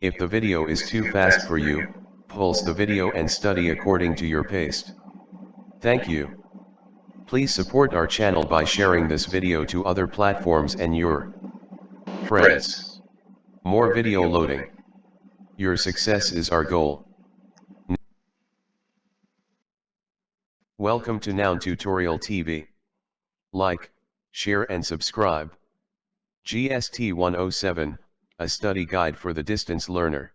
If the video is too fast for you, pause the video and study according to your pace. Thank you. Please support our channel by sharing this video to other platforms and your friends. More video loading. Your success is our goal. Welcome to NOU107 Tutorial TV. Like, share and subscribe. GST107, a study guide for the distance learner.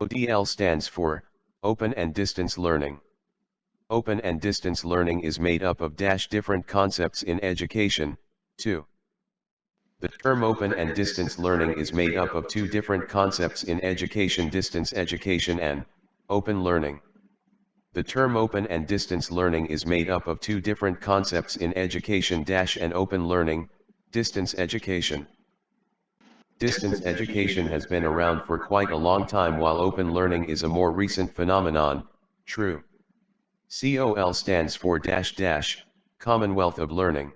ODL stands for Open and Distance Learning. Open and distance learning is made up of different concepts in education. 2. The term open and distance learning is made up of two different concepts in education: distance education and open learning. The term open and distance learning is made up of two different concepts in education and open learning, distance education. Distance education has been around for quite a long time, while open learning is a more recent phenomenon. True. COL stands for Commonwealth of Learning.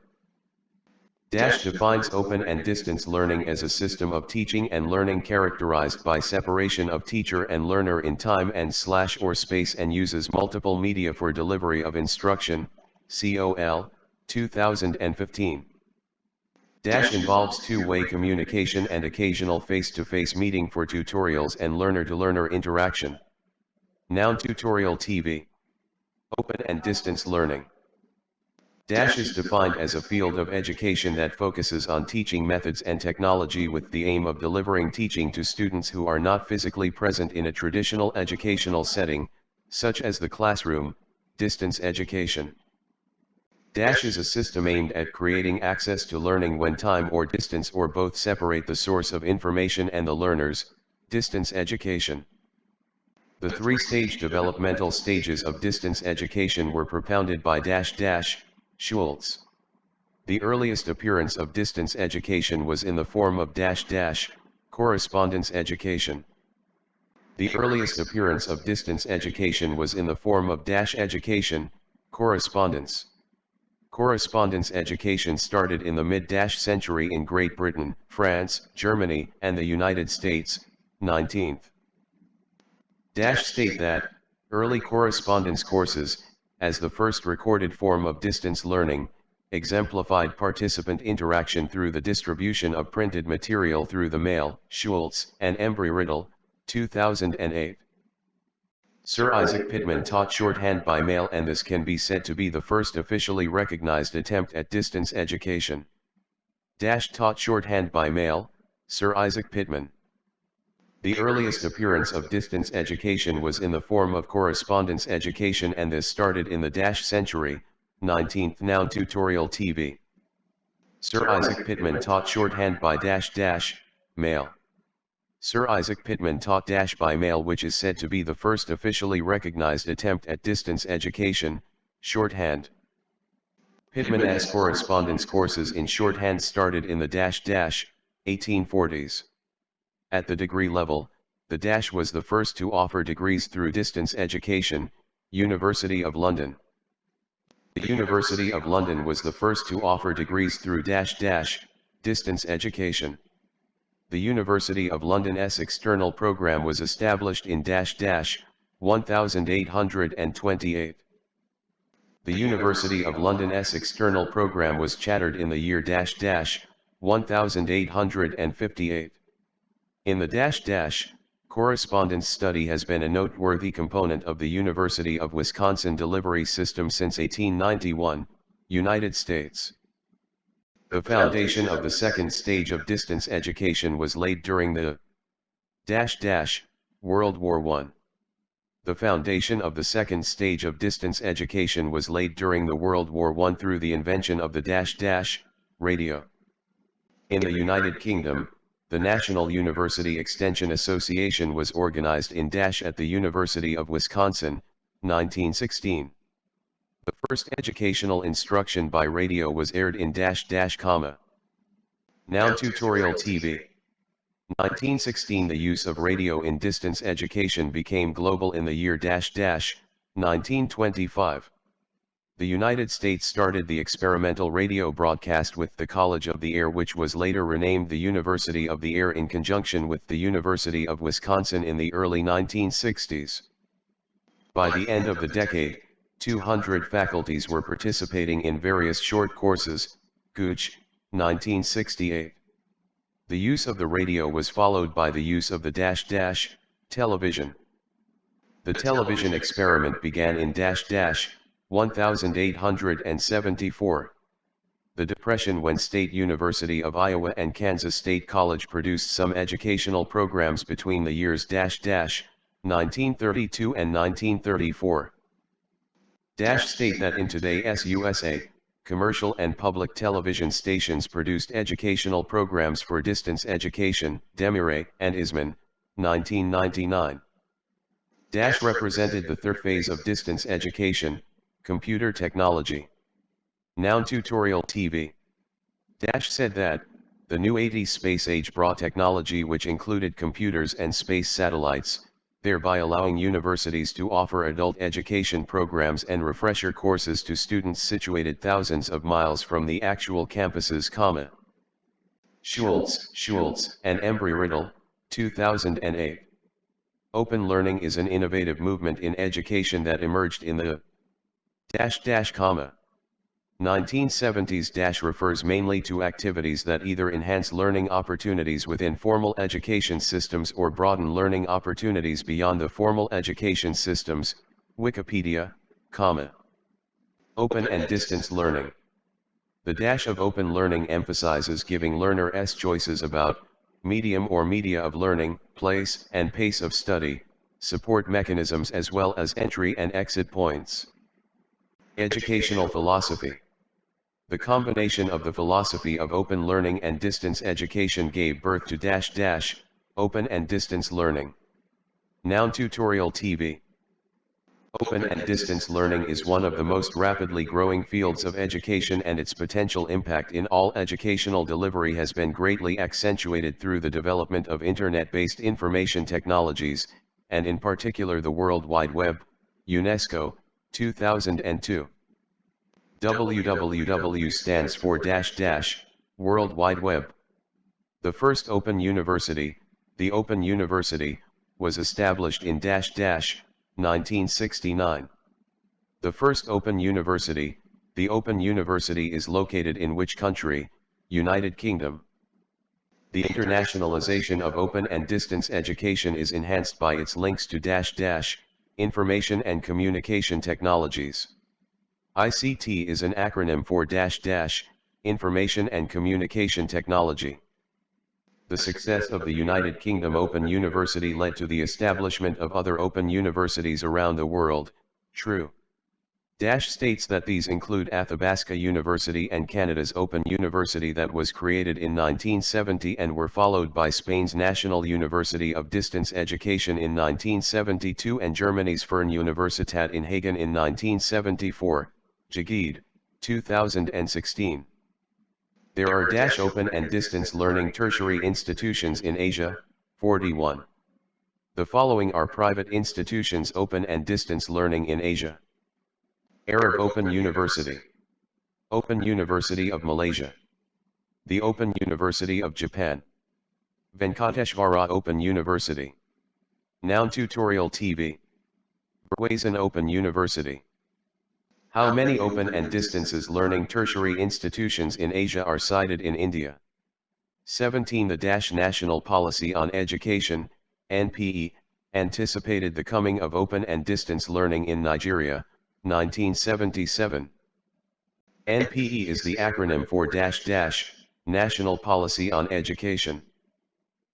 Defines open and distance learning as a system of teaching and learning characterized by separation of teacher and learner in time and or space, and uses multiple media for delivery of instruction. COL, 2015. Involves two-way communication and occasional face-to-face meeting for tutorials and learner-to-learner interaction. NOU107 Tutorial TV. Open and distance learning. Is defined as a field of education that focuses on teaching methods and technology with the aim of delivering teaching to students who are not physically present in a traditional educational setting, such as the classroom. Distance education. Is a system aimed at creating access to learning when time or distance or both separate the source of information and the learners. Distance education. The three-stage developmental stages of distance education were propounded by Schultz. The earliest appearance of distance education was in the form of correspondence education. The earliest appearance of distance education was in the form of education, correspondence. Correspondence education started in the mid-century in Great Britain, France, Germany, and the United States. 19th. State that early correspondence courses, as the first recorded form of distance learning, exemplified participant interaction through the distribution of printed material through the mail. Schultz and Retridal, 2008. Sir Isaac Pitman taught shorthand by mail, and this can be said to be the first officially recognized attempt at distance education. Taught shorthand by mail, Sir Isaac Pitman. The earliest appearance of distance education was in the form of correspondence education, and this started in the century. 19th. NOU107 Tutorial TV. Sir Isaac Pitman taught shorthand by mail. Sir Isaac Pitman taught by mail, which is said to be the first officially recognized attempt at distance education, shorthand. Pitman's correspondence courses in shorthand started in the 1840s. At the degree level, the was the first to offer degrees through distance education, University of London. The University of London was the first to offer degrees through distance education. The University of London's external program was established in 1828. The University of London's external program was chartered in the year 1858. In the correspondence study has been a noteworthy component of the University of Wisconsin delivery system since 1891, United States. The foundation of the second stage of distance education was laid during the World War I. The foundation of the second stage of distance education was laid during the World War I through the invention of the radio. In the United Kingdom, the National University Extension Association was organized in at the University of Wisconsin, 1916. The first educational instruction by radio was aired in NOU107 Tutorial TV. 1916. The use of radio in distance education became global in the year 1925. The United States started the experimental radio broadcast with the College of the Air, which was later renamed the University of the Air in conjunction with the University of Wisconsin in the early 1960s. By the end of the decade, 200 faculties were participating in various short courses, Gooch, 1968. The use of the radio was followed by the use of the television. The television experiment began in 1874. The Depression, when State University of Iowa and Kansas State College produced some educational programs between the years 1932 and 1934. State that in today's USA, commercial and public television stations produced educational programs for distance education, Demire and Isman, 1999. Represented the third phase of distance education, computer technology. NOU Tutorial TV. Said that, the new 80s space age brought technology which included computers and space satellites, thereby allowing universities to offer adult education programs and refresher courses to students situated thousands of miles from the actual campuses, Schultz, and Embry-Riddle, 2008. Open learning is an innovative movement in education that emerged in the 1970s. Refers mainly to activities that either enhance learning opportunities within formal education systems or broaden learning opportunities beyond the formal education systems. Wikipedia, Open and distance learning. The of open learning emphasizes giving learners choices about medium or media of learning, place and pace of study, support mechanisms as well as entry and exit points. Educational philosophy. The combination of the philosophy of open learning and distance education gave birth to open and distance learning. NOU Tutorial TV. Open and distance learning is one of the most rapidly growing fields of education, and its potential impact in all educational delivery has been greatly accentuated through the development of internet-based information technologies, and in particular the World Wide Web, UNESCO, 2002. WWW stands for World Wide Web. The first Open University, the Open University, was established in 1969. The first Open University, the Open University, is located in which country? United Kingdom. The internationalization of open and distance education is enhanced by its links to information and communication technologies. ICT is an acronym for information and communication technology. The success of the United Kingdom Open University led to the establishment of other open universities around the world. True. States that these include Athabasca University and Canada's Open University that was created in 1970 and were followed by Spain's National University of Distance Education in 1972 and Germany's Fernuniversität in Hagen in 1974, Jagid, 2016. There are open and distance learning tertiary institutions in Asia, 41. The following are private institutions open and distance learning in Asia. Arab Open University. Open University of Malaysia. The Open University of Japan. Venkateshvara Open University. NOU Tutorial TV. Burwazan Open University. How many open and distances learning tertiary institutions in Asia are cited in India? 17. The National Policy on Education, NPE, anticipated the coming of open and distance learning in Nigeria, 1977. NPE is the acronym for National Policy on Education.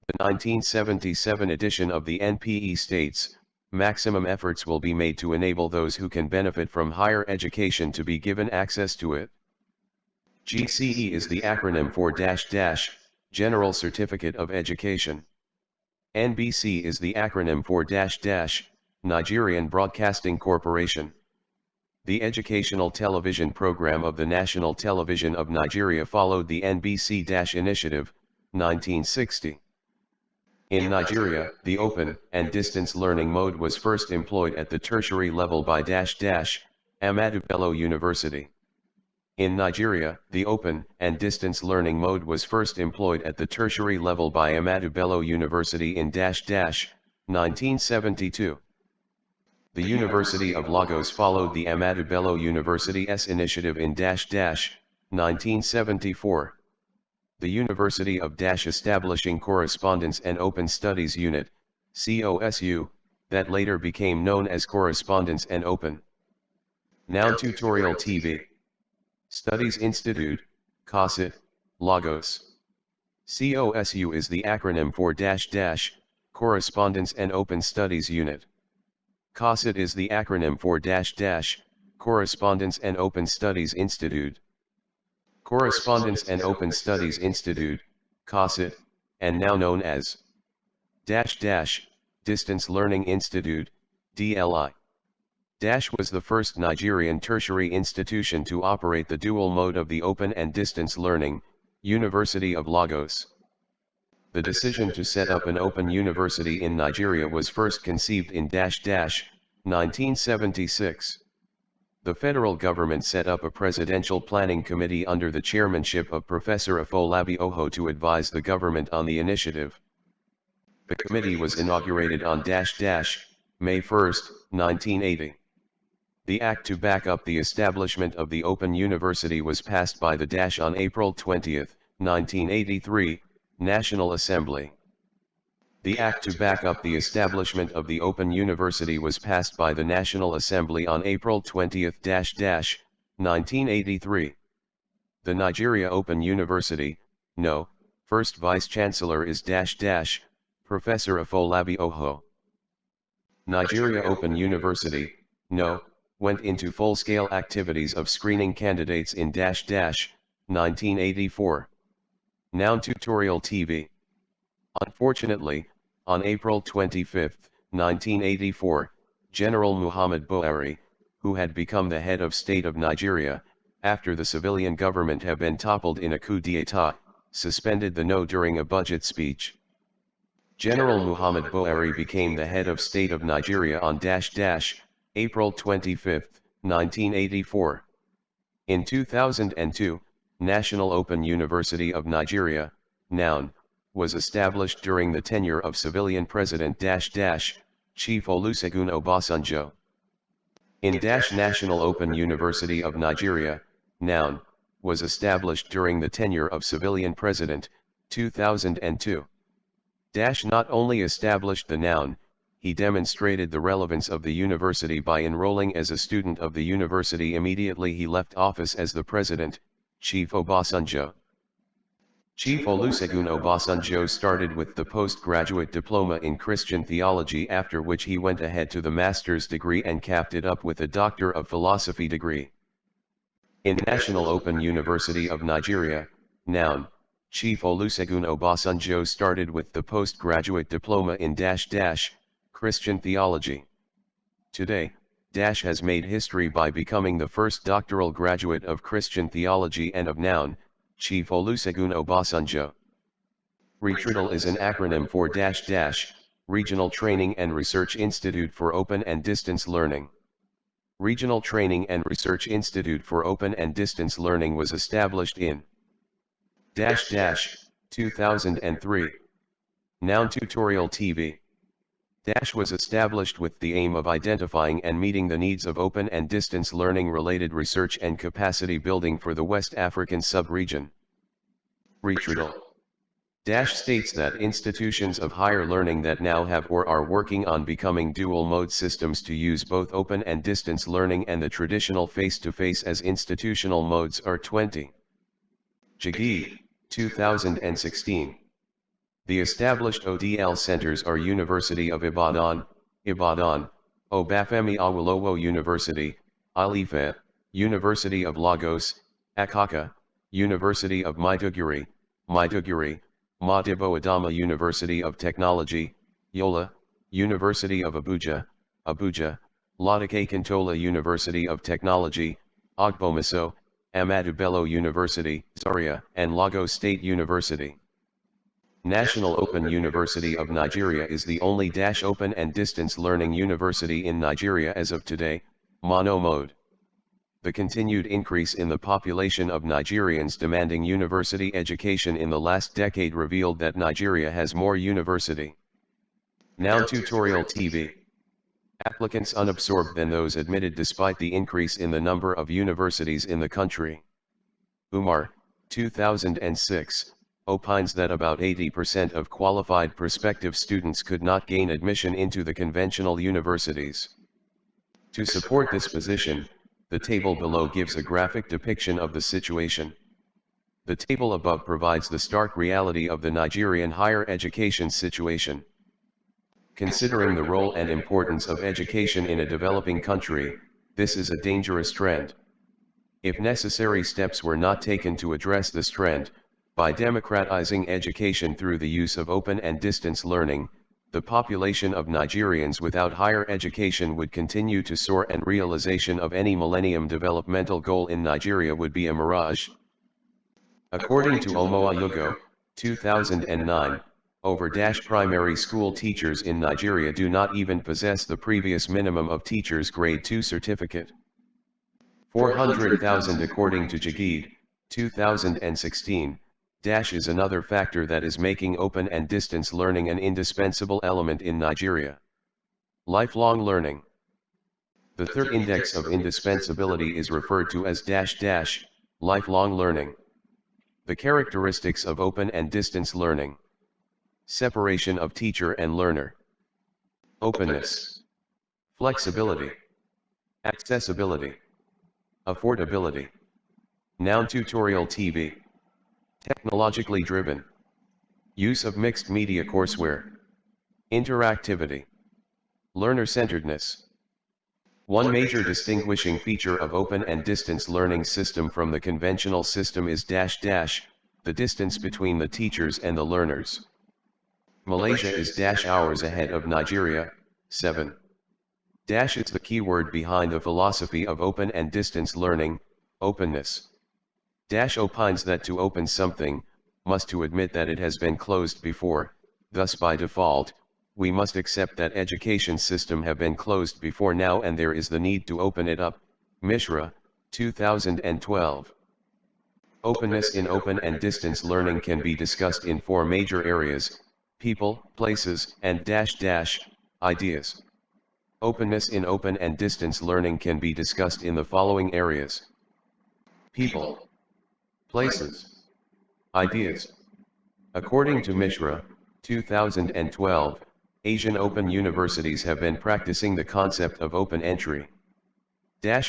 The 1977 edition of the NPE states, maximum efforts will be made to enable those who can benefit from higher education to be given access to it. GCE is the acronym for General Certificate of Education. NBC is the acronym for Nigerian Broadcasting Corporation. The educational television program of the National Television of Nigeria followed the NBC Initiative, 1960. In Nigeria, the open and distance learning mode was first employed at the tertiary level by Ahmadu Bello University. In Nigeria, the open and distance learning mode was first employed at the tertiary level by Ahmadu Bello University in 1972. The University of Lagos followed the Ahmadu Bello University's initiative in 1974. The University of establishing Correspondence and Open Studies Unit, COSU, that later became known as Correspondence and Open. Now Tutorial TV. Studies Institute, COSIT, Lagos. COSU is the acronym for Correspondence and Open Studies Unit. COSIT is the acronym for Correspondence and Open Studies Institute. Correspondence and Open Studies Institute, COSIT, and now known as Distance Learning Institute, DLI. Was the first Nigerian tertiary institution to operate the dual mode of the open and distance learning, University of Lagos. The decision to set up an open university in Nigeria was first conceived in 1976. The federal government set up a presidential planning committee under the chairmanship of Professor Afolabi Oho to advise the government on the initiative. The committee was inaugurated on May 1, 1980. The act to back up the establishment of the Open University was passed by the on April 20, 1983, National Assembly. The act to back up the establishment of the Open University was passed by the National Assembly on April 20, 1983. The Nigeria Open University, NO, first Vice-Chancellor is Professor Afolabi Oho. Nigeria Open University, NO, went into full-scale activities of screening candidates in 1984. Now Tutorial TV. Unfortunately, on April 25, 1984, General Muhammad Buhari, who had become the head of state of Nigeria, after the civilian government had been toppled in a coup d'état, suspended the NO during a budget speech. General Muhammad Buhari became the head of state of Nigeria on April 25, 1984. In 2002, National Open University of Nigeria, NOUN, was established during the tenure of civilian President Chief Olusegun Obasanjo. In National Open University of Nigeria, NOUN, was established during the tenure of civilian President, 2002. Not only established the NOUN, he demonstrated the relevance of the university by enrolling as a student of the university immediately he left office as the president, Chief Obasanjo. Chief Olusegun Obasanjo started with the postgraduate diploma in Christian theology, after which he went ahead to the master's degree and capped it up with a Doctor of Philosophy degree. In National Open University of Nigeria, NOUN, Chief Olusegun Obasanjo started with the postgraduate diploma in Christian theology. Today, has made history by becoming the first doctoral graduate of Christian theology and of NOUN, Chief Olusegun Obasanjo. Retridal is an acronym for Regional Training and Research Institute for Open and Distance Learning. Regional Training and Research Institute for Open and Distance Learning was established in 2003. Noun Tutorial TV. Was established with the aim of identifying and meeting the needs of open and distance learning related research and capacity building for the West African sub-region. Retridal states that institutions of higher learning that now have or are working on becoming dual mode systems to use both open and distance learning and the traditional face-to-face as institutional modes are 20. Jaggi, 2016. The established ODL centers are University of Ibadan, Obafemi Awolowo University, Ife, University of Lagos, Akaka, University of Maiduguri, Modibo Adama University of Technology, Yola, University of Abuja, Ladake Kintola University of Technology, Ogbomoso, Ahmadu Bello University, Zaria, and Lagos State University. National Open University of Nigeria is the only open and distance learning university in Nigeria as of today, mono mode. The continued increase in the population of Nigerians demanding university education in the last decade revealed that Nigeria has more university. Noun tutorial TV. Applicants unabsorbed than those admitted despite the increase in the number of universities in the country. Umar, 2006, opines that about 80% of qualified prospective students could not gain admission into the conventional universities. To support this position, the table below gives a graphic depiction of the situation. The table above provides the stark reality of the Nigerian higher education situation. Considering the role and importance of education in a developing country, this is a dangerous trend. If necessary steps were not taken to address this trend, by democratizing education through the use of open and distance learning, the population of Nigerians without higher education would continue to soar and realization of any Millennium Developmental Goal in Nigeria would be a mirage. According to Omoayugo, 2009, primary school teachers in Nigeria do not even possess the previous minimum of teachers grade 2 certificate. 400,000 according to Jagid, 2016, is another factor that is making open and distance learning an indispensable element in Nigeria. Lifelong learning. The third index of indispensability is referred to as lifelong learning. The characteristics of open and distance learning. Separation of teacher and learner. Openness. Flexibility. Accessibility. Affordability. Noun tutorial TV. Technologically driven. Use of mixed media courseware. Interactivity. Learner-centeredness. One major distinguishing feature of open and distance learning system from the conventional system is the distance between the teachers and the learners. Malaysia is hours ahead of Nigeria, 7. Is the keyword behind the philosophy of open and distance learning, openness. Opines that to open something, must to admit that it has been closed before, thus by default, we must accept that education system have been closed before now and there is the need to open it up, Mishra, 2012. Openness in open and distance learning can be discussed in 4 major areas, people, places, and ideas. Openness in open and distance learning can be discussed in the following areas. People. Places. Ideas. According to Mishra, 2012, Asian open universities have been practicing the concept of open entry.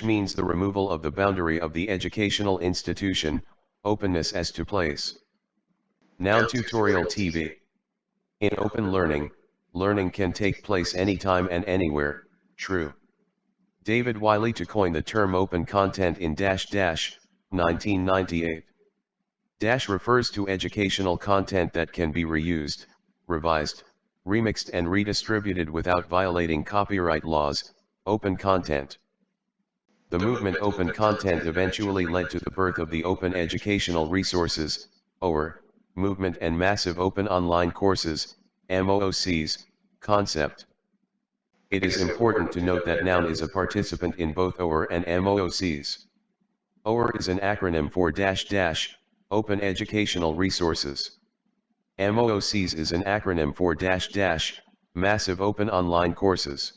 Means the removal of the boundary of the educational institution, openness as to place. Noun tutorial TV. In open learning, learning can take place anytime and anywhere, true. David Wiley to coin the term open content in 1998. Refers to educational content that can be reused, revised, remixed and redistributed without violating copyright laws, open content. The movement open content eventually led to the birth of the Open Educational Resources, OER, movement and massive open online courses, MOOCs, concept. It is important to note that Noun is a participant in both OER and MOOCs. OER is an acronym for Open Educational Resources. MOOCs is an acronym for Massive Open Online Courses.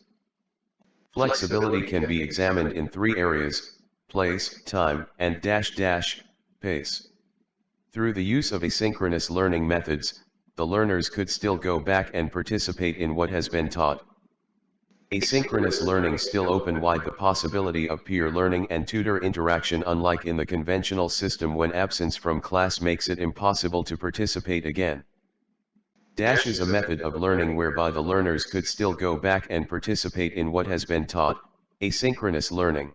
Flexibility can be examined in 3 areas, place, time, and pace. Through the use of asynchronous learning methods, the learners could still go back and participate in what has been taught. Asynchronous learning still open wide the possibility of peer learning and tutor interaction, unlike in the conventional system when absence from class makes it impossible to participate again. Is a method of learning whereby the learners could still go back and participate in what has been taught, asynchronous learning.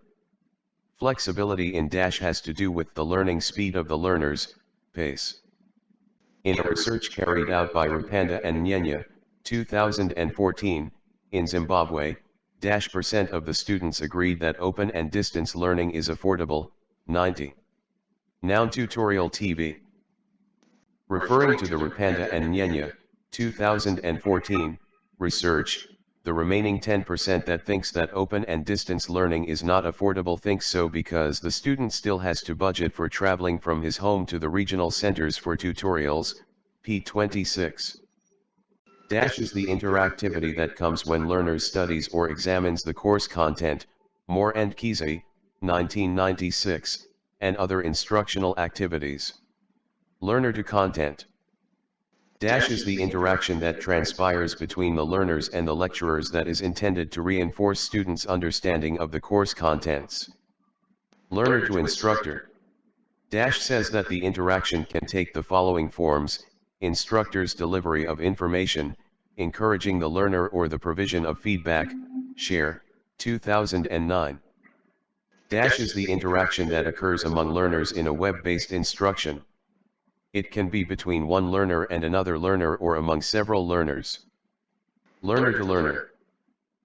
Flexibility in has to do with the learning speed of the learners, pace. In a research carried out by Rupanda and Nyenya, 2014, in Zimbabwe, percent of the students agreed that open and distance learning is affordable, 90. Noun tutorial TV. Referring to the Rupanda and Nyenya, 2014, research, The remaining 10% that thinks that open and distance learning is not affordable thinks so because the student still has to budget for traveling from his home to the regional centers for tutorials, p26. Dash is the interactivity that comes when learners studies or examines the course content, Moore and Kesey, 1996, and other instructional activities. Learner to content. Dash is the interaction that transpires between the learners and the lecturers that is intended to reinforce students' understanding of the course contents. Learner to instructor. Dash says that the interaction can take the following forms: instructor's delivery of information, encouraging the learner, or the provision of feedback. Share, 2009. Dash is the interaction that occurs among learners in a web-based instruction. It can be between one learner and another learner or among several learners. Learner to learner.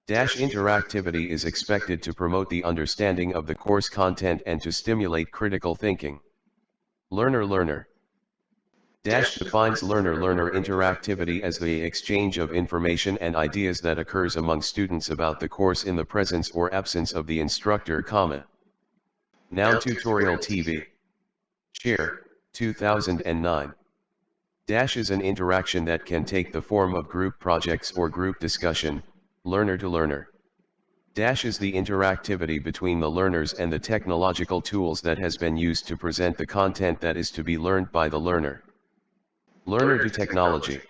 Dash interactivity is expected to promote the understanding of the course content and to stimulate critical thinking. Learner-learner. Dash defines learner-learner interactivity as the exchange of information and ideas that occurs among students about the course in the presence or absence of the instructor, Now Tutorial TV. Share, 2009. Dash is an interaction that can take the form of group projects or group discussion, learner to learner. Dash is the interactivity between the learners and the technological tools that has been used to present the content that is to be learned by the learner. Learner to technology.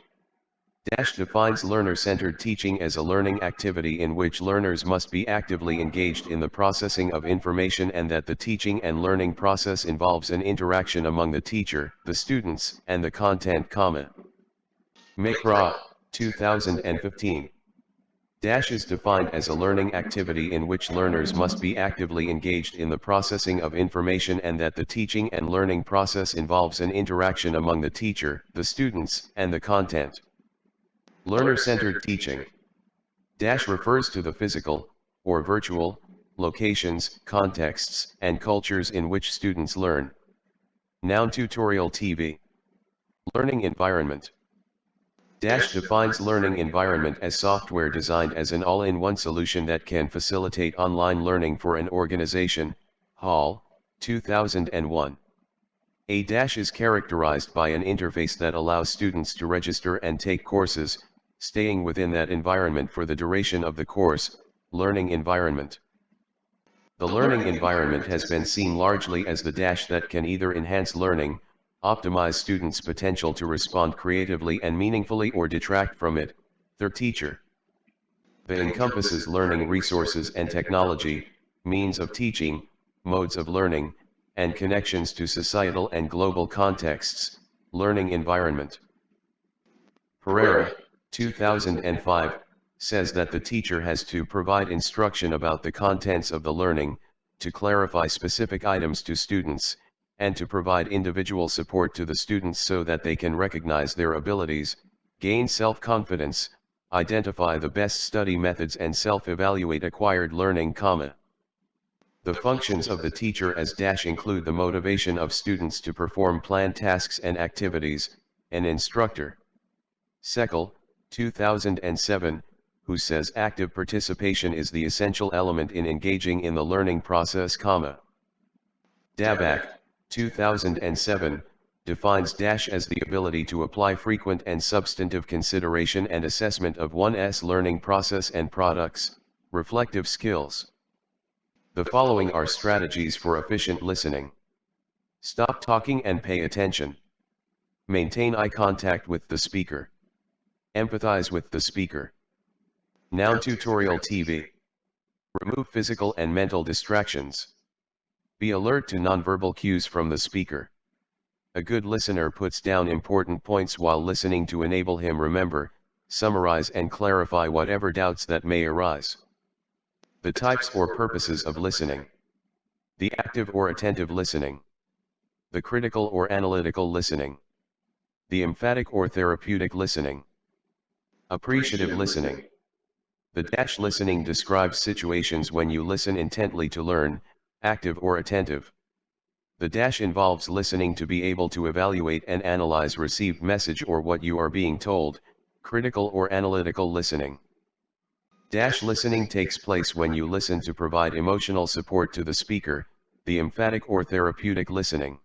Dash defines learner-centered teaching as a learning activity in which learners must be actively engaged in the processing of information and that the teaching and learning process involves an interaction among the teacher, the students, and the content, McGraw, 2015. Dash is defined as a learning activity in which learners must be actively engaged in the processing of information and that the teaching and learning process involves an interaction among the teacher, the students, and the content. Learner-centered teaching. Dash refers to the physical, or virtual, locations, contexts, and cultures in which students learn. Noun Tutorial TV. Learning environment. Dash defines learning environment as software designed as an all-in-one solution that can facilitate online learning for an organization. Hall, 2001. A dash is characterized by an interface that allows students to register and take courses, staying within that environment for the duration of the course. Learning environment. The learning environment has been seen largely as the dash that can either enhance learning, optimize students' potential to respond creatively and meaningfully, or detract from it, their teacher. It encompasses learning resources and technology, means of teaching, modes of learning, and connections to societal and global contexts. Learning environment. Pereira, 2005, says that the teacher has to provide instruction about the contents of the learning, to clarify specific items to students, and to provide individual support to the students so that they can recognize their abilities, gain self-confidence, identify the best study methods, and self-evaluate acquired learning, The functions of the teacher as dash include the motivation of students to perform planned tasks and activities. An instructor. Seckel, 2007, who says active participation is the essential element in engaging in the learning process, Dabak, 2007, defines dash as the ability to apply frequent and substantive consideration and assessment of one's learning process and products. Reflective skills. The following are strategies for efficient listening. Stop talking and pay attention. Maintain eye contact with the speaker. Empathize with the speaker. Noun Tutorial TV. Remove physical and mental distractions. Be alert to nonverbal cues from the speaker. A good listener puts down important points while listening to enable him remember, summarize, and clarify whatever doubts that may arise. The types or purposes of listening. The active or attentive listening. The critical or analytical listening. The emphatic or therapeutic listening. Appreciative listening. The dash listening describes situations when you listen intently to learn, active or attentive. The dash involves listening to be able to evaluate and analyze received message or what you are being told, critical or analytical listening. Listening takes place when you listen to provide emotional support to the speaker, the emphatic or therapeutic listening.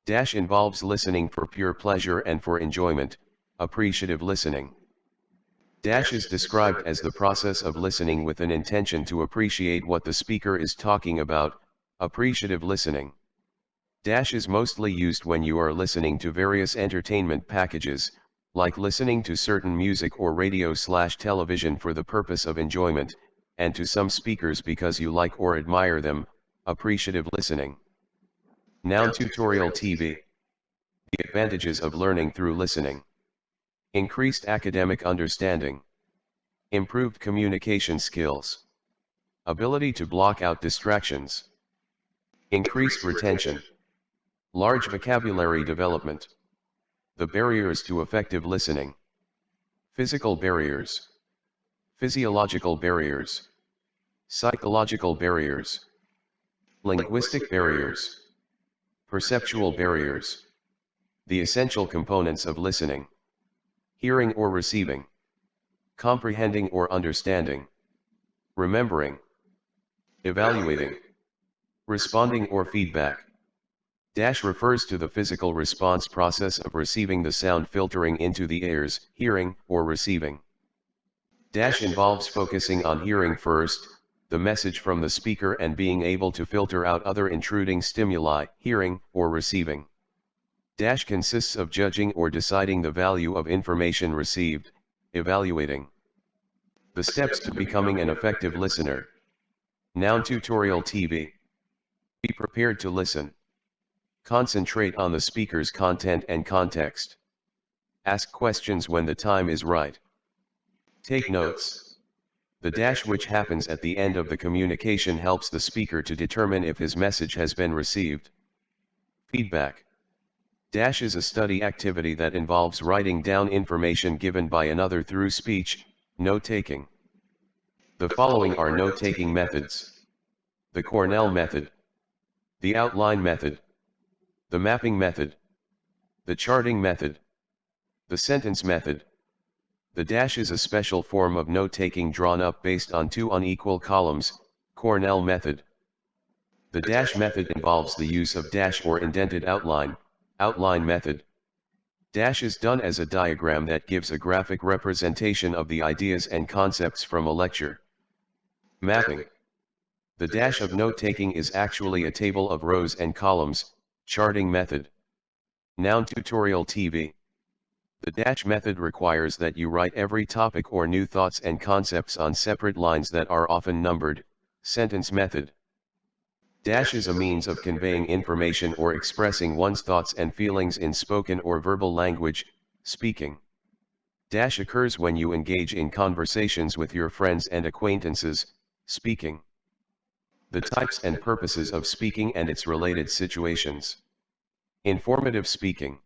Involves listening for pure pleasure and for enjoyment, appreciative listening. Is described as the process of listening with an intention to appreciate what the speaker is talking about, appreciative listening. Is mostly used when you are listening to various entertainment packages, like listening to certain music or radio/television for the purpose of enjoyment, and to some speakers because you like or admire them, appreciative listening. Noun tutorial TV. The advantages of learning through listening. Increased academic understanding. Improved communication skills. Ability to block out distractions. Increased retention. Large vocabulary development. The barriers to effective listening. Physical barriers. Physiological barriers. Psychological barriers. Linguistic barriers. Perceptual barriers. The essential components of listening. Hearing or receiving. Comprehending or understanding. Remembering. Evaluating. Responding or feedback. Refers to the physical response process of receiving the sound filtering into the ears, hearing, or receiving. Involves focusing on hearing first, the message from the speaker, and being able to filter out other intruding stimuli, hearing, or receiving. Consists of judging or deciding the value of information received, evaluating. The steps to becoming an effective listener. Noun tutorial TV. Be prepared to listen. Concentrate on the speaker's content and context. Ask questions when the time is right. Take notes. The which happens at the end of the communication helps the speaker to determine if his message has been received. Feedback. Is a study activity that involves writing down information given by another through speech, note-taking. The following are note-taking methods. The Cornell method. The outline method. The mapping method. The charting method. The sentence method. The is a special form of note-taking drawn up based on two unequal columns, Cornell method. The method involves the use of or indented outline, outline method. Is done as a diagram that gives a graphic representation of the ideas and concepts from a lecture. Mapping. The of note-taking is actually a table of rows and columns, charting method. Noun tutorial TV. The method requires that you write every topic or new thoughts and concepts on separate lines that are often numbered, sentence method. Is a means of conveying information or expressing one's thoughts and feelings in spoken or verbal language, speaking. Occurs when you engage in conversations with your friends and acquaintances, speaking. The types and purposes of speaking and its related situations. Informative speaking.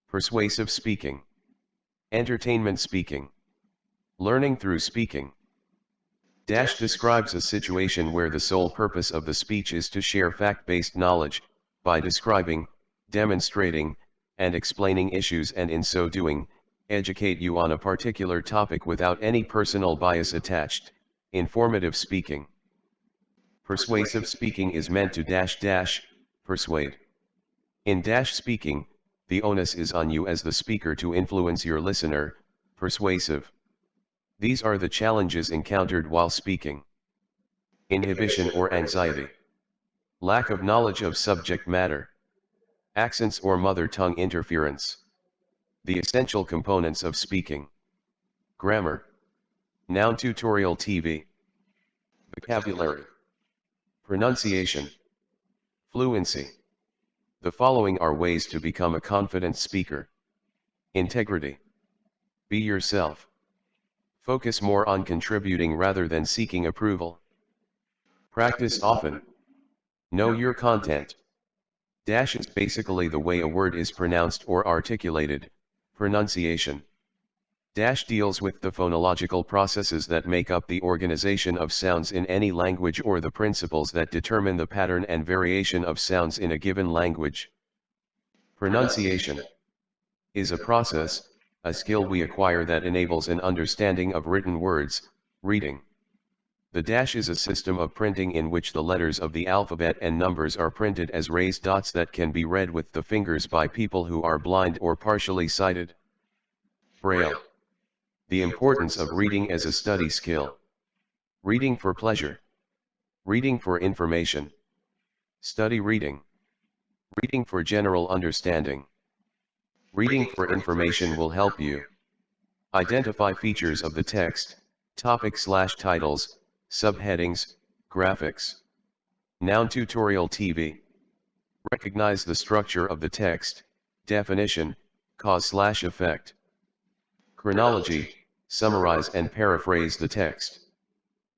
Persuasive speaking. Entertainment speaking. Learning through speaking. Describes a situation where the sole purpose of the speech is to share fact-based knowledge, by describing, demonstrating, and explaining issues, and in so doing, educate you on a particular topic without any personal bias attached. Informative speaking. Persuasive speaking is meant to persuade. In speaking, the onus is on you as the speaker to influence your listener, persuasive. These are the challenges encountered while speaking. Inhibition or anxiety. Lack of knowledge of subject matter. Accents or mother tongue interference. The essential components of speaking. Grammar. Noun tutorial TV. Vocabulary. Pronunciation. Fluency. The following are ways to become a confident speaker. Integrity. Be yourself. Focus more on contributing rather than seeking approval. Practice often. Know your content. Is basically the way a word is pronounced or articulated, pronunciation. Deals with the phonological processes that make up the organization of sounds in any language or the principles that determine the pattern and variation of sounds in a given language. Pronunciation is a process, a skill we acquire that enables an understanding of written words, Reading. The dash is a system of printing in which the letters of the alphabet and numbers are printed as raised dots that can be read with the fingers by people who are blind or partially sighted. Braille. The importance of reading as a study skill. Reading for pleasure. Reading for information. Study reading. Reading for general understanding. Reading for information will help you identify features of the text, topic/titles, subheadings, graphics. Noun tutorial TV. Recognize the structure of the text, definition, cause/effect. Chronology, summarize and paraphrase the text.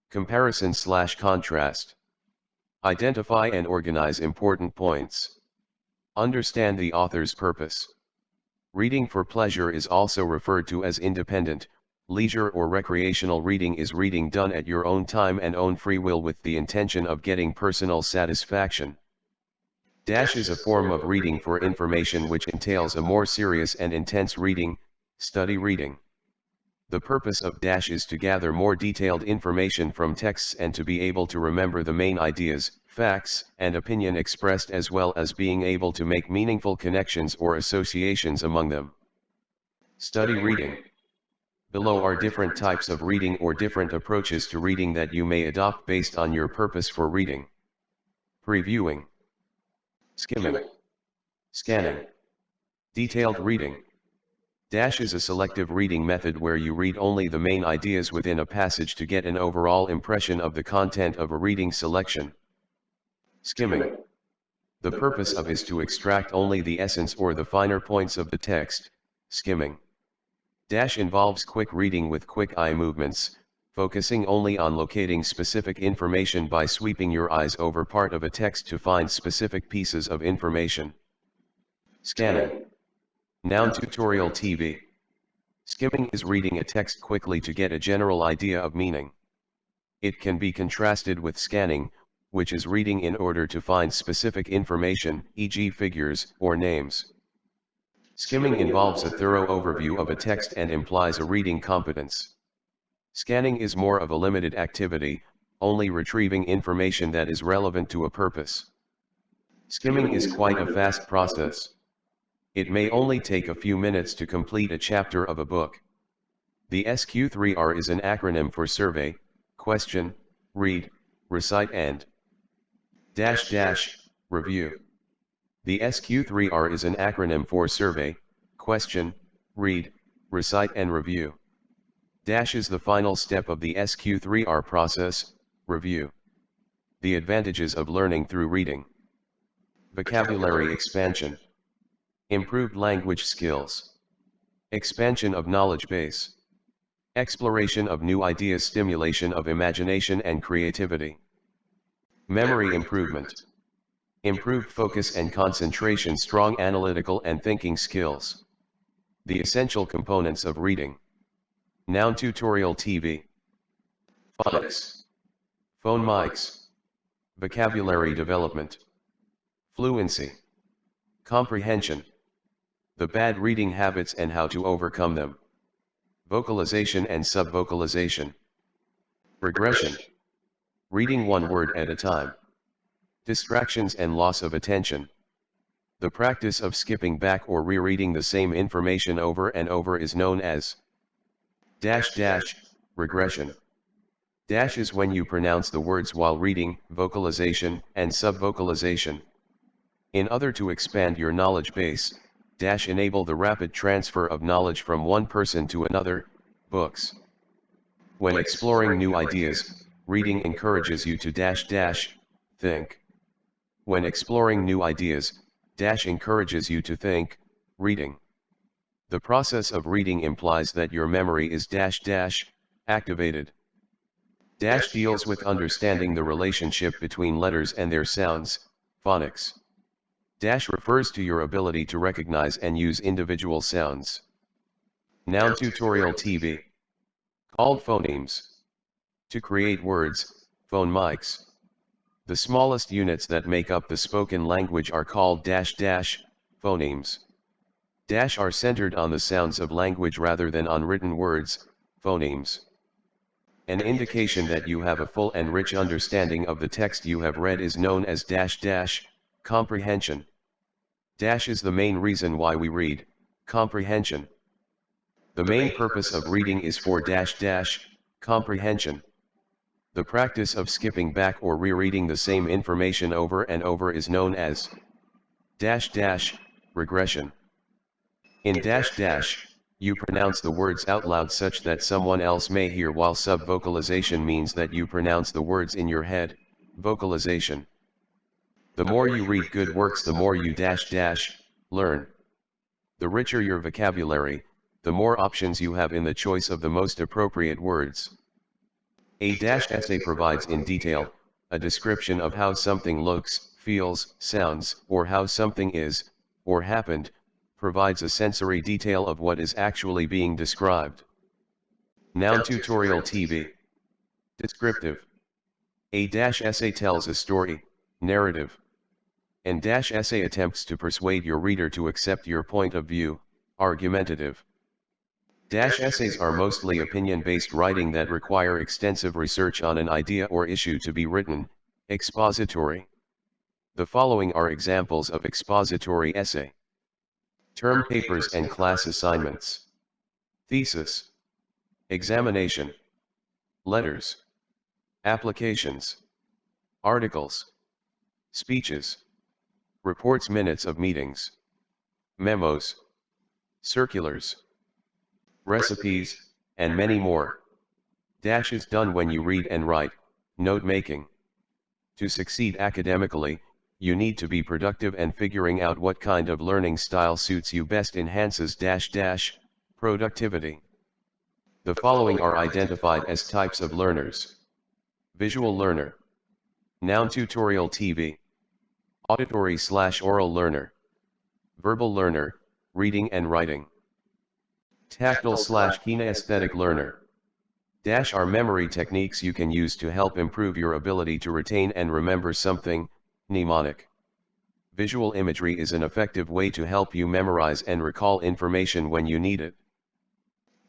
Comparison/contrast. Identify and organize important points. Understand the author's purpose. Reading for pleasure is also referred to as independent. Leisure or recreational reading is reading done at your own time and own free will with the intention of getting personal satisfaction. Dash is a form of reading for information which entails a more serious and intense reading, study reading. The purpose of dash is to gather more detailed information from texts and to be able to remember the main ideas, facts, and opinion expressed, as well as being able to make meaningful connections or associations among them. Study reading. Below are different types of reading or different approaches to reading that you may adopt based on your purpose for reading. Previewing. Skimming. Scanning. Detailed reading. Dash is a selective reading method where you read only the main ideas within a passage to get an overall impression of the content of a reading selection. Skimming. The purpose of is to extract only the essence or the finer points of the text. Skimming. Dash involves quick reading with quick eye movements, focusing only on locating specific information by sweeping your eyes over part of a text to find specific pieces of information. Scanning. Noun tutorial TV. Skimming is reading a text quickly to get a general idea of meaning. It can be contrasted with scanning, which is reading in order to find specific information, e.g. figures or names. Skimming involves a thorough overview of a text and implies a reading competence. Scanning is more of a limited activity, only retrieving information that is relevant to a purpose. Skimming is quite a fast process. It may only take a few minutes to complete a chapter of a book. The SQ3R is an acronym for survey, question, read, recite and review. The SQ3R is an acronym for survey, question, read, recite and review. Dash is the final step of the SQ3R process, review. The advantages of learning through reading. Vocabulary expansion. Improved language skills. Expansion of knowledge base. Exploration of new ideas, stimulation of imagination and creativity. Memory improvement. Improved focus and concentration, strong analytical and thinking skills. The essential components of reading. Noun tutorial TV. Phonics. Phone mics. Vocabulary development. Fluency. Comprehension. The bad reading habits and how to overcome them. Vocalization and subvocalization. Regression. Reading one word at a time. Distractions and loss of attention. The practice of skipping back or rereading the same information over and over is known as regression. Dash is when you pronounce the words while reading, vocalization, and subvocalization. In order to expand your knowledge base, dash enable the rapid transfer of knowledge from one person to another, books. When exploring new ideas, reading encourages you to think. When exploring new ideas, dash encourages you to think, reading. The process of reading implies that your memory is activated. Dash deals with understanding the relationship between letters and their sounds, phonics. Dash refers to your ability to recognize and use individual sounds. Noun tutorial TV. Called phonemes. To create words, phone mics. The smallest units that make up the spoken language are called phonemes. Dash are centered on the sounds of language rather than on written words, phonemes. An indication that you have a full and rich understanding of the text you have read is known as comprehension. Is the main reason why we read, comprehension. The main purpose of reading is for comprehension. The practice of skipping back or rereading the same information over and over is known as regression. In you pronounce the words out loud such that someone else may hear, while subvocalization means that you pronounce the words in your head, vocalization. The more you read good works, the more you learn. The richer your vocabulary, the more options you have in the choice of the most appropriate words. A essay provides in detail a description of how something looks, feels, sounds, or how something is, or happened, provides a sensory detail of what is actually being described. Noun tutorial TV. Descriptive. A essay tells a story, narrative. An essay attempts to persuade your reader to accept your point of view, argumentative. Essays are mostly opinion-based writing that require extensive research on an idea or issue to be written, expository. The following are examples of expository essay. Term papers and class assignments. Thesis. Examination. Letters. Applications. Articles. Speeches. Reports, minutes of meetings. Memos. Circulars. Recipes, and many more. Is done when you read and write, note-making. To succeed academically, you need to be productive, and figuring out what kind of learning style suits you best enhances productivity. The following are identified as types of learners. Visual learner. Noun tutorial TV. Auditory/oral learner. Verbal learner, reading and writing. Tactile/kinesthetic learner. Are memory techniques you can use to help improve your ability to retain and remember something, mnemonic. Visual imagery is an effective way to help you memorize and recall information when you need it.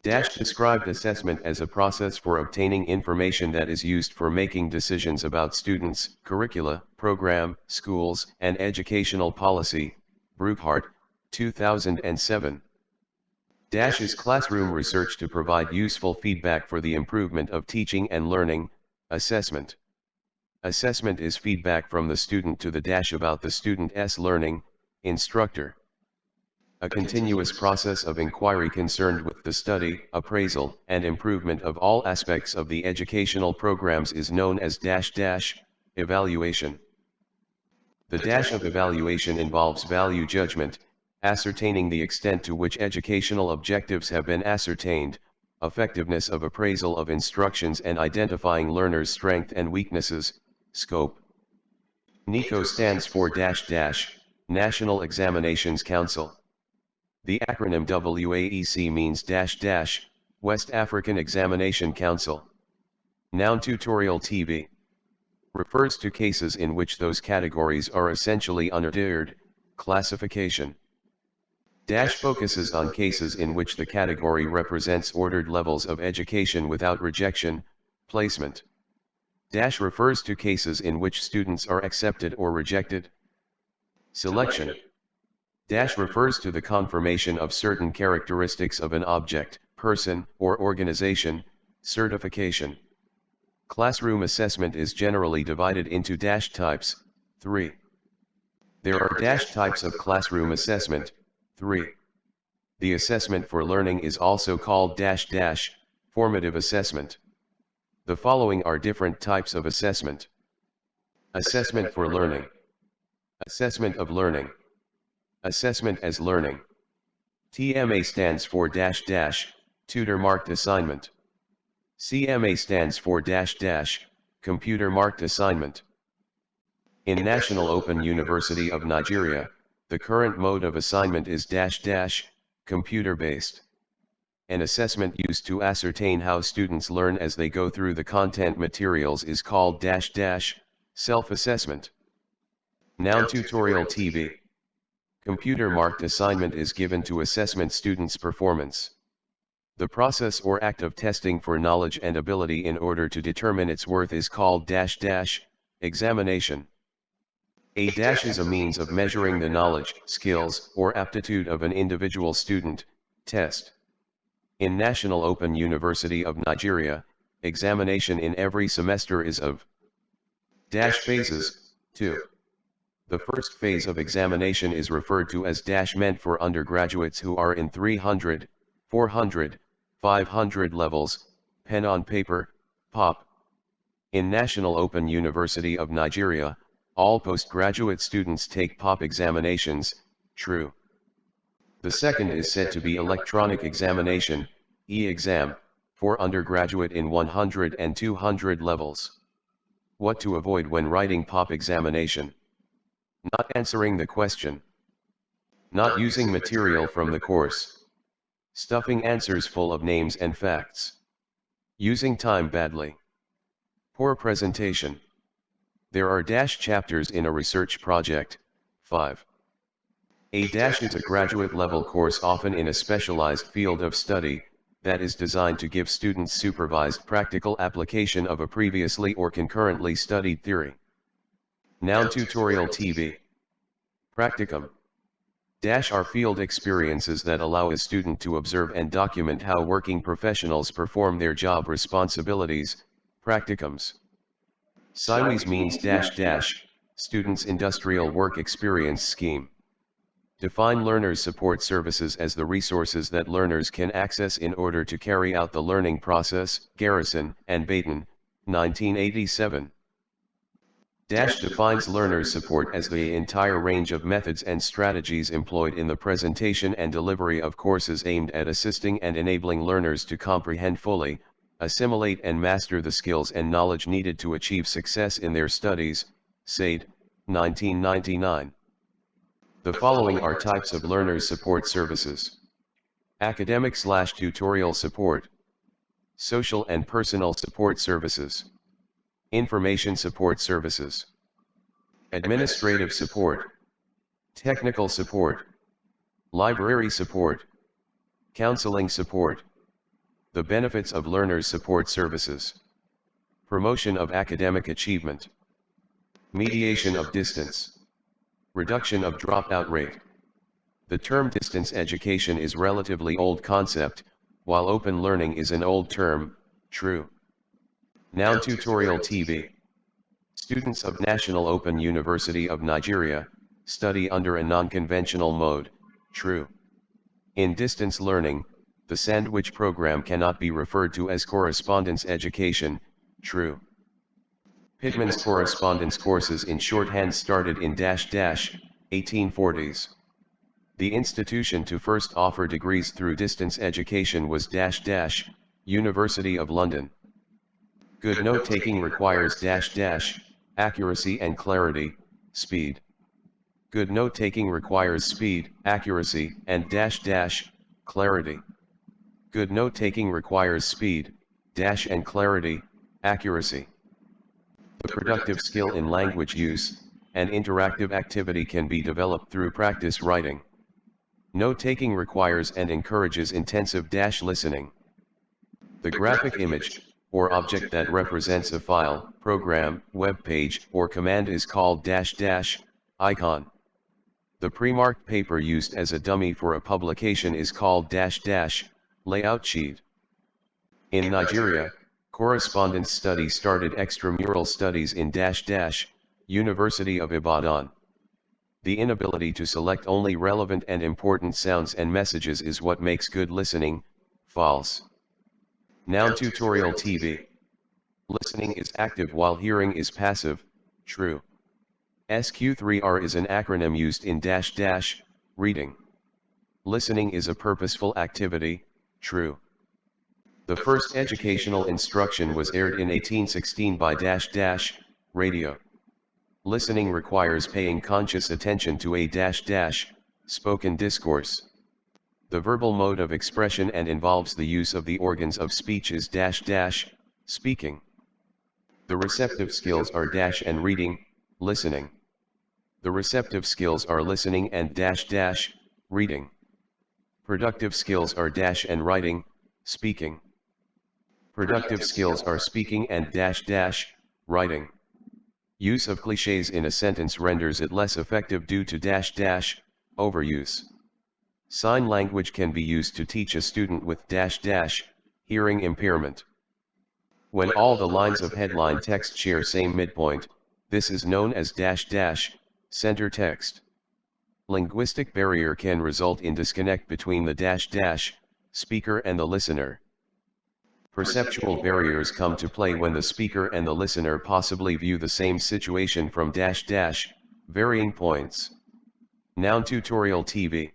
Described assessment as a process for obtaining information that is used for making decisions about students, curricula, program, schools, and educational policy. Brookhart, 2007. Is classroom research to provide useful feedback for the improvement of teaching and learning. Assessment. Assessment is feedback from the student to the about the student's learning. Instructor. A continuous process of inquiry concerned with the study, appraisal, and improvement of all aspects of the educational programs is known as evaluation. The of evaluation involves value judgment, ascertaining the extent to which educational objectives have been ascertained, effectiveness of appraisal of instructions, and identifying learners' strengths and weaknesses. Scope. NICO stands for National Examinations Council. The acronym WAEC means West African Examination Council. Noun tutorial TV. Refers to cases in which those categories are essentially unordered. Classification. Focuses on cases in which the category represents ordered levels of education without rejection, placement. Refers to cases in which students are accepted or rejected. Selection. Refers to the confirmation of certain characteristics of an object, person, or organization. Certification. Classroom assessment is generally divided into types. 3. There are types of classroom assessment. 3. The assessment for learning is also called formative assessment. The following are different types of assessment. Assessment for learning. Assessment of learning. Assessment as learning. TMA stands for tutor marked assignment. CMA stands for computer marked assignment. In National Open University of Nigeria, the current mode of assignment is computer based. An assessment used to ascertain how students learn as they go through the content materials is called self-assessment. Noun tutorial TV. Computer marked assignment is given to assessment students' performance. The process or act of testing for knowledge and ability in order to determine its worth is called examination. A dash is a means of measuring the knowledge, skills, or aptitude of an individual student. Test. In National Open University of Nigeria, examination in every semester is of dash phases, 2. The first phase of examination is referred to as dash meant for undergraduates who are in 300, 400, 500 levels, pen on paper, POP. In National Open University of Nigeria, all postgraduate students take POP examinations, true. The second is said to be electronic examination, e-exam, for undergraduate in 100 and 200 levels. What to avoid when writing POP examination? Not answering the question. Not using material from the course. Stuffing answers full of names and facts. Using time badly. Poor presentation. There are dash chapters in a research project. 5. A dash is a graduate level course often in a specialized field of study, that is designed to give students supervised practical application of a previously or concurrently studied theory. Noun tutorial TV. Practicum. Dash are field experiences that allow a student to observe and document how working professionals perform their job responsibilities, practicums. Siwes means students' industrial work experience scheme. Define learners' support services as the resources that learners can access in order to carry out the learning process, Garrison and Baton, 1987. Defines learners' support as the entire range of methods and strategies employed in the presentation and delivery of courses aimed at assisting and enabling learners to comprehend fully, assimilate and master the skills and knowledge needed to achieve success in their studies, SAID, 1999. The following are types of learners' support services. Academic/tutorial support. Social and personal support services. Information support services. Administrative support. Technical support. Library support. Counseling support. The benefits of learners' support services. Promotion of academic achievement. Mediation of distance. Reduction of dropout rate. The term distance education is relatively old concept, while open learning is an old term, true. Noun tutorial TV. Students of National Open University of Nigeria study under a non-conventional mode, true. In distance learning, the sandwich program cannot be referred to as correspondence education, true. Pitman's correspondence courses in shorthand started in 1840s. The institution to first offer degrees through distance education was University of London. Good note-taking requires accuracy and clarity, speed. Good note-taking requires speed, accuracy, and clarity. Good note-taking requires speed, and clarity, accuracy. The productive skill in language use, and interactive activity can be developed through practice writing. Note-taking requires and encourages intensive listening. The graphic image, or object that represents a file, program, web page, or command is called icon. The pre-marked paper used as a dummy for a publication is called layout sheet. In Nigeria, correspondence study started extramural studies in University of Ibadan. The inability to select only relevant and important sounds and messages is what makes good listening, false. Noun tutorial TV. Listening is active while hearing is passive, true. SQ3R is an acronym used in reading. Listening is a purposeful activity, true. The first educational instruction was aired in 1816 by radio. Listening requires paying conscious attention to a spoken discourse. The verbal mode of expression and involves the use of the organs of speech is speaking. The receptive skills are and reading, listening. The receptive skills are listening and reading. Productive skills are and writing, Speaking. Productive skills are speaking and writing. Use of clichés in a sentence renders it less effective due to overuse. Sign language can be used to teach a student with hearing impairment. When all the lines of headline text share same midpoint, this is known as center text. Linguistic barrier can result in disconnect between the speaker and the listener. Perceptual barriers come to play when the speaker and the listener possibly view the same situation from varying points. Noun tutorial TV.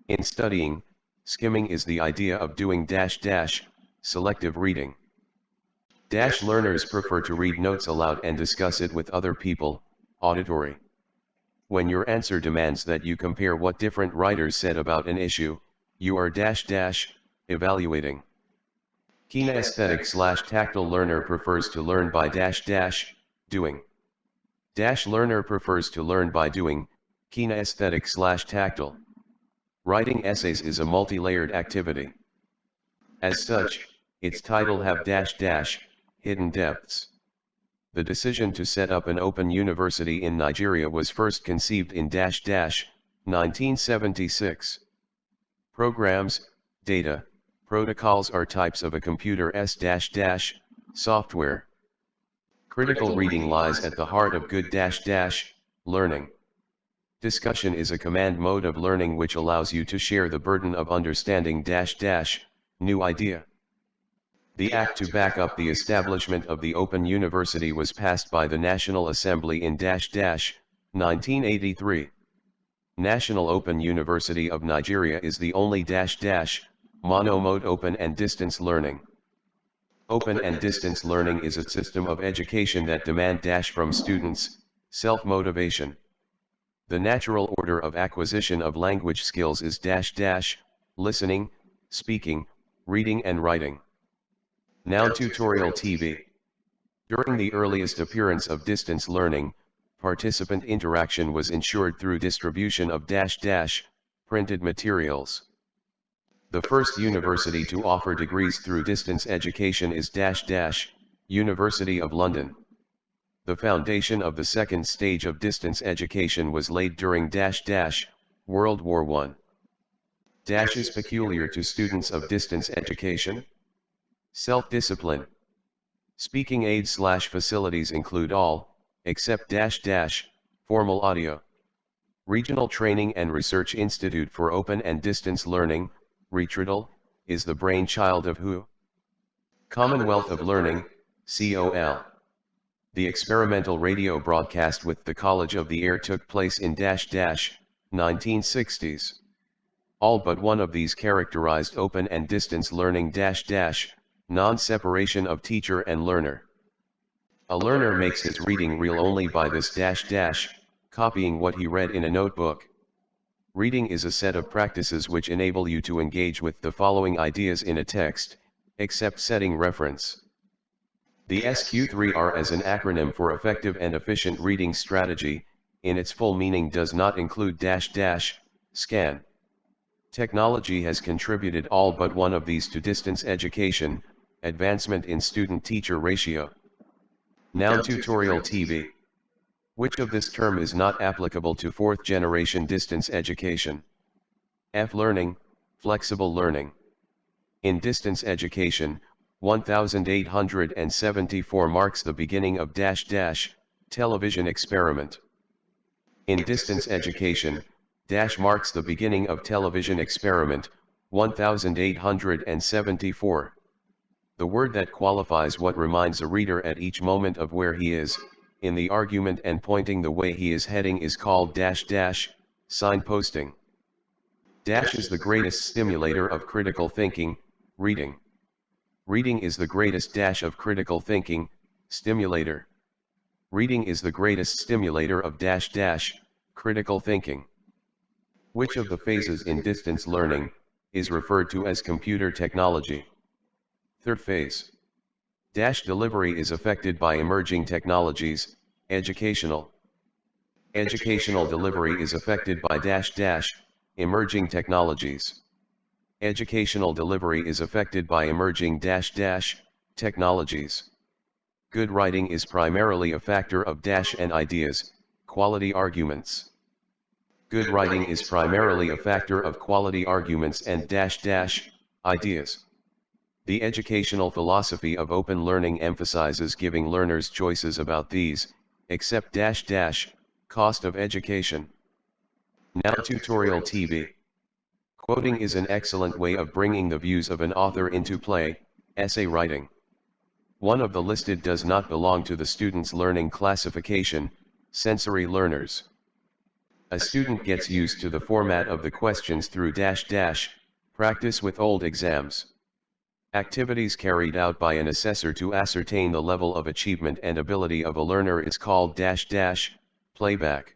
In studying, skimming is the idea of doing selective reading. Learners prefer to read notes aloud and discuss it with other people, auditory. When your answer demands that you compare what different writers said about an issue, you are evaluating. Kinesthetic/tactile learner prefers to learn by doing. Learner prefers to learn by doing, kinesthetic/tactile. Writing essays is a multi-layered activity. As such, its title have hidden depths. The decision to set up an open university in Nigeria was first conceived in 1976. Programs, data, protocols are types of a computer's software. Critical reading lies at the heart of good learning. Discussion is a command mode of learning which allows you to share the burden of understanding new idea. The act to back up the establishment of the Open University was passed by the National Assembly in 1983. National Open University of Nigeria is the only mono-mode open and distance learning. Open and distance learning is a system of education that demand from students, self-motivation. The natural order of acquisition of language skills is listening, speaking, reading and writing. Noun tutorial TV. During the earliest appearance of distance learning, participant interaction was ensured through distribution of printed materials. The first university to offer degrees through distance education is University of London. The foundation of the second stage of distance education was laid during World War I. Is peculiar to students of distance education. Self-discipline. Speaking aids/facilities include all, except formal audio. Regional Training and Research Institute for Open and Distance Learning, Retridal, is the brainchild of WHO. Commonwealth of Learning, COL. The experimental radio broadcast with the College of the Air took place in 1960s. All but one of these characterized open and distance learning non-separation of teacher and learner. A learner makes his reading real only by this copying what he read in a notebook. Reading is a set of practices which enable you to engage with the following ideas in a text, except setting reference. The SQ3R as an acronym for effective and efficient reading strategy, in its full meaning does not include scan. Technology has contributed all but one of these to distance education, advancement in student-teacher ratio. Noun tutorial TV. Which of this term is not applicable to fourth-generation distance education? F. Learning, flexible learning. In distance education, 1874 marks the beginning of television experiment. In distance education, marks the beginning of television experiment, 1874. The word that qualifies what reminds a reader at each moment of where he is, in the argument and pointing the way he is heading is called signposting. Is the greatest stimulator of critical thinking, reading. Reading is the greatest of critical thinking, stimulator. Reading is the greatest stimulator of critical thinking. Which of the phases in distance learning is referred to as computer technology? Third phase. Delivery is affected by emerging technologies, educational. Educational delivery is affected by emerging technologies. Educational delivery is affected by emerging technologies. Good writing is primarily a factor of and ideas, quality arguments. Good writing is primarily a factor of quality arguments and ideas. The educational philosophy of open learning emphasizes giving learners choices about these, except cost of education. Now tutorial TV. Quoting is an excellent way of bringing the views of an author into play, essay writing. One of the listed does not belong to the student's learning classification, sensory learners. A student gets used to the format of the questions through practice with old exams. Activities carried out by an assessor to ascertain the level of achievement and ability of a learner is called playback.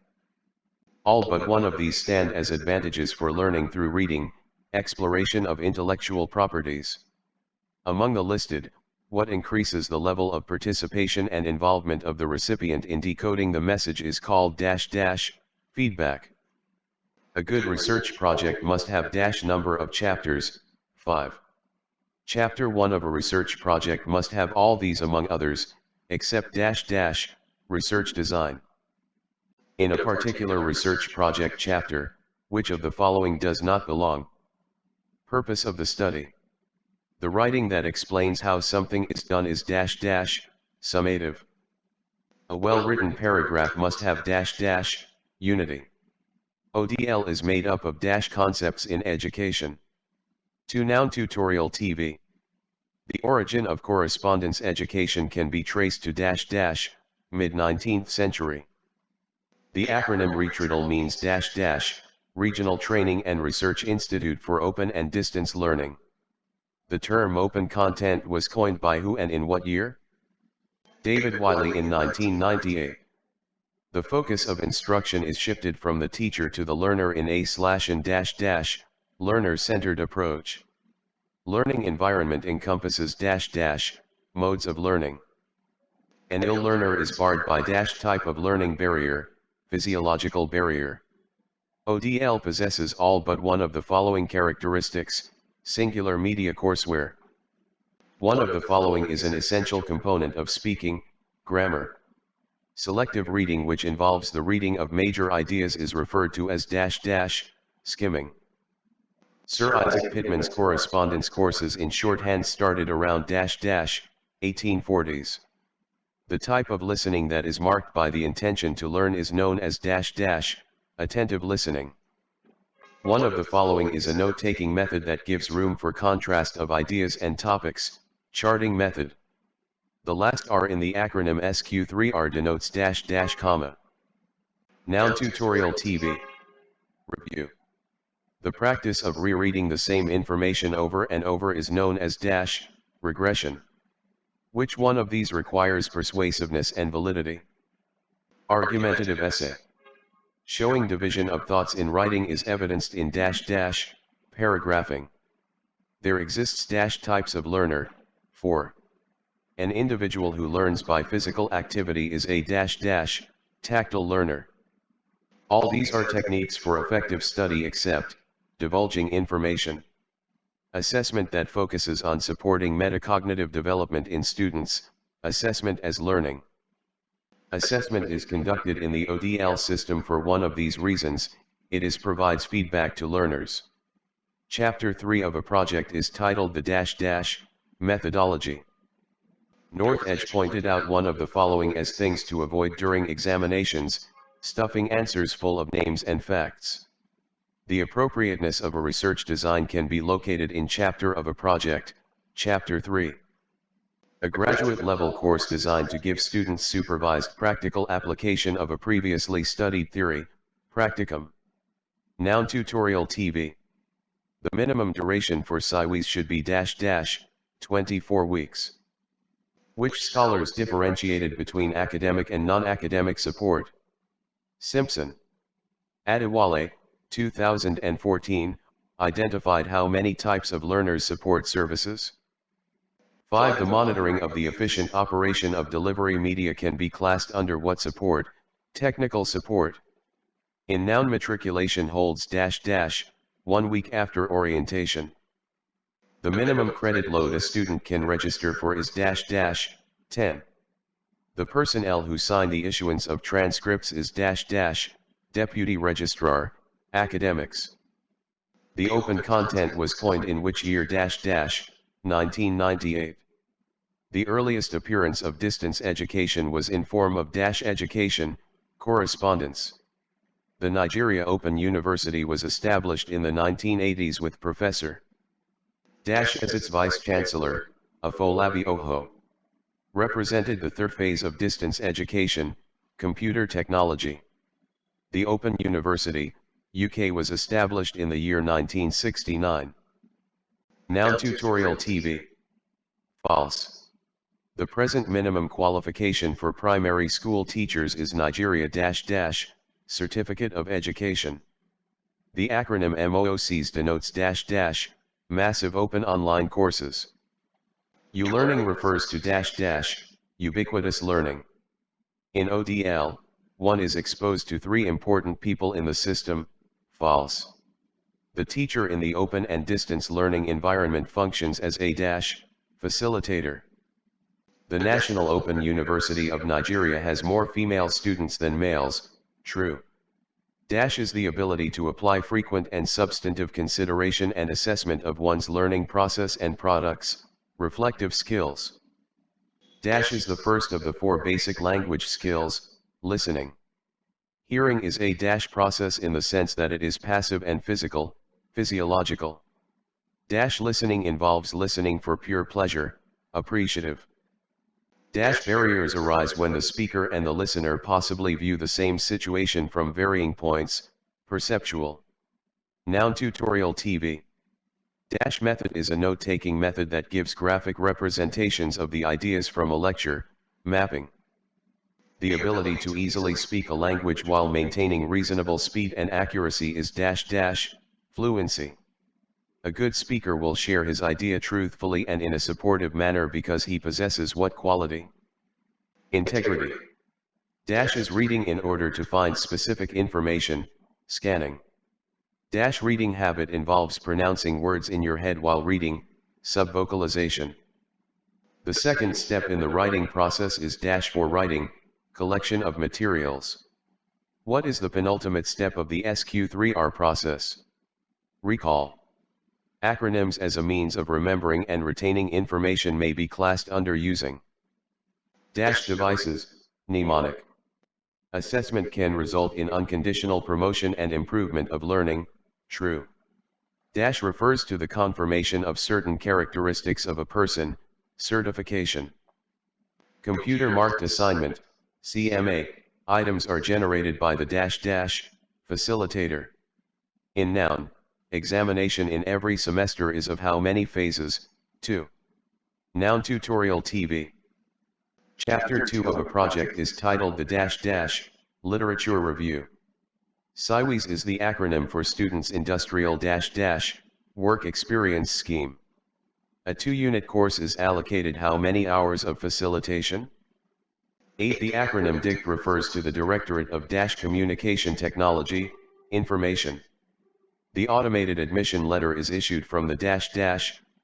All but one of these stand as advantages for learning through reading, exploration of intellectual properties. Among the listed, what increases the level of participation and involvement of the recipient in decoding the message is called feedback. A good research project must have number of chapters, 5. Chapter 1 of a research project must have all these among others, except research design. In a particular research project chapter, which of the following does not belong? Purpose of the study. The writing that explains how something is done is summative. A well-written paragraph must have unity. ODL is made up of concepts in education. To Noun Tutorial TV. The origin of correspondence education can be traced to mid-19th century. The acronym Retridal means Regional Training and Research Institute for Open and Distance Learning. The term open content was coined by who and in what year? David Wiley in 1998. The focus of instruction is shifted from the teacher to the learner in a learner-centered approach. Learning environment encompasses modes of learning. An ill learner is barred by type of learning barrier, physiological barrier. ODL possesses all but one of the following characteristics: singular media courseware. One of the following is an essential component of speaking, grammar. Selective reading, which involves the reading of major ideas, is referred to as skimming. Sir Isaac Pitman's correspondence courses in shorthand started around 1840s. The type of listening that is marked by the intention to learn is known as attentive listening. One of the following is a note-taking method that gives room for contrast of ideas and topics, charting method. The last R in the acronym SQ3R denotes comma. Noun Tutorial TV. Review. The practice of rereading the same information over and over is known as regression. Which one of these requires persuasiveness and validity? Argumentative essay. Showing division of thoughts in writing is evidenced in paragraphing. There exists types of learner. 4. An individual who learns by physical activity is a tactile learner. All these are techniques for effective study except divulging information. Assessment that focuses on supporting metacognitive development in students, assessment as learning. Assessment is conducted in the ODL system for one of these reasons: it provides feedback to learners. Chapter 3 of a project is titled the methodology. North Edge pointed out one of the following as things to avoid during examinations: stuffing answers full of names and facts. The appropriateness of a research design can be located in Chapter of a project, Chapter 3. A graduate-level course designed to give students supervised practical application of a previously studied theory, Practicum. Noun Tutorial TV. The minimum duration for Siwes should be 24 weeks. Which scholars differentiated between academic and non-academic support? Simpson. Adewale, 2014, identified how many types of learners support services? 5. The monitoring of the efficient operation of delivery media can be classed under what support? Technical support. In noun matriculation holds 1 week after orientation. The minimum credit load a student can register for is -10. The personnel who sign the issuance of transcripts is Deputy Registrar, Academics. The open content was coined in which year 1998. The earliest appearance of distance education was in form of education, correspondence. The Nigeria Open University was established in the 1980s with Professor as its Vice-Chancellor, Afolabi Oho. Represented the third phase of distance education, computer technology. The Open University, UK was established in the year 1969. Noun tutorial TV. False. The present minimum qualification for primary school teachers is Nigeria Certificate of Education. The acronym MOOCs denotes massive open online courses. U-learning refers to ubiquitous learning. In ODL, one is exposed to three important people in the system. False. The teacher in the open and distance learning environment functions as a facilitator. The National Open University of Nigeria has more female students than males. True. Is the ability to apply frequent and substantive consideration and assessment of one's learning process and products, reflective skills. Is the first of the four basic language skills, listening. Hearing is a process in the sense that it is passive and physiological. Listening involves listening for pure pleasure, appreciative. Barriers arise when the speaker and the listener possibly view the same situation from varying points, perceptual. Noun tutorial TV. Method is a note-taking method that gives graphic representations of the ideas from a lecture, mapping. The ability to easily speak a language while maintaining reasonable speed and accuracy is fluency. A good speaker will share his idea truthfully and in a supportive manner because he possesses what quality? Integrity. Is reading in order to find specific information, scanning. Reading habit involves pronouncing words in your head while reading, subvocalization. The second step in the writing process is for writing, collection of materials. What is the penultimate step of the SQ3R process? Recall. Acronyms as a means of remembering and retaining information may be classed under using. Devices, mnemonic. Assessment can result in unconditional promotion and improvement of learning, true. Refers to the confirmation of certain characteristics of a person, certification. Computer marked assignment, CMA, items are generated by the facilitator. In noun, examination in every semester is of how many phases? 2. Noun tutorial TV. Chapter 2 of a project is titled the Literature Review. Siwes is the acronym for Students Industrial Work Experience Scheme. A 2-unit course is allocated how many hours of facilitation? 8. The acronym Dict refers to the Directorate of Communication Technology, Information. The automated admission letter is issued from the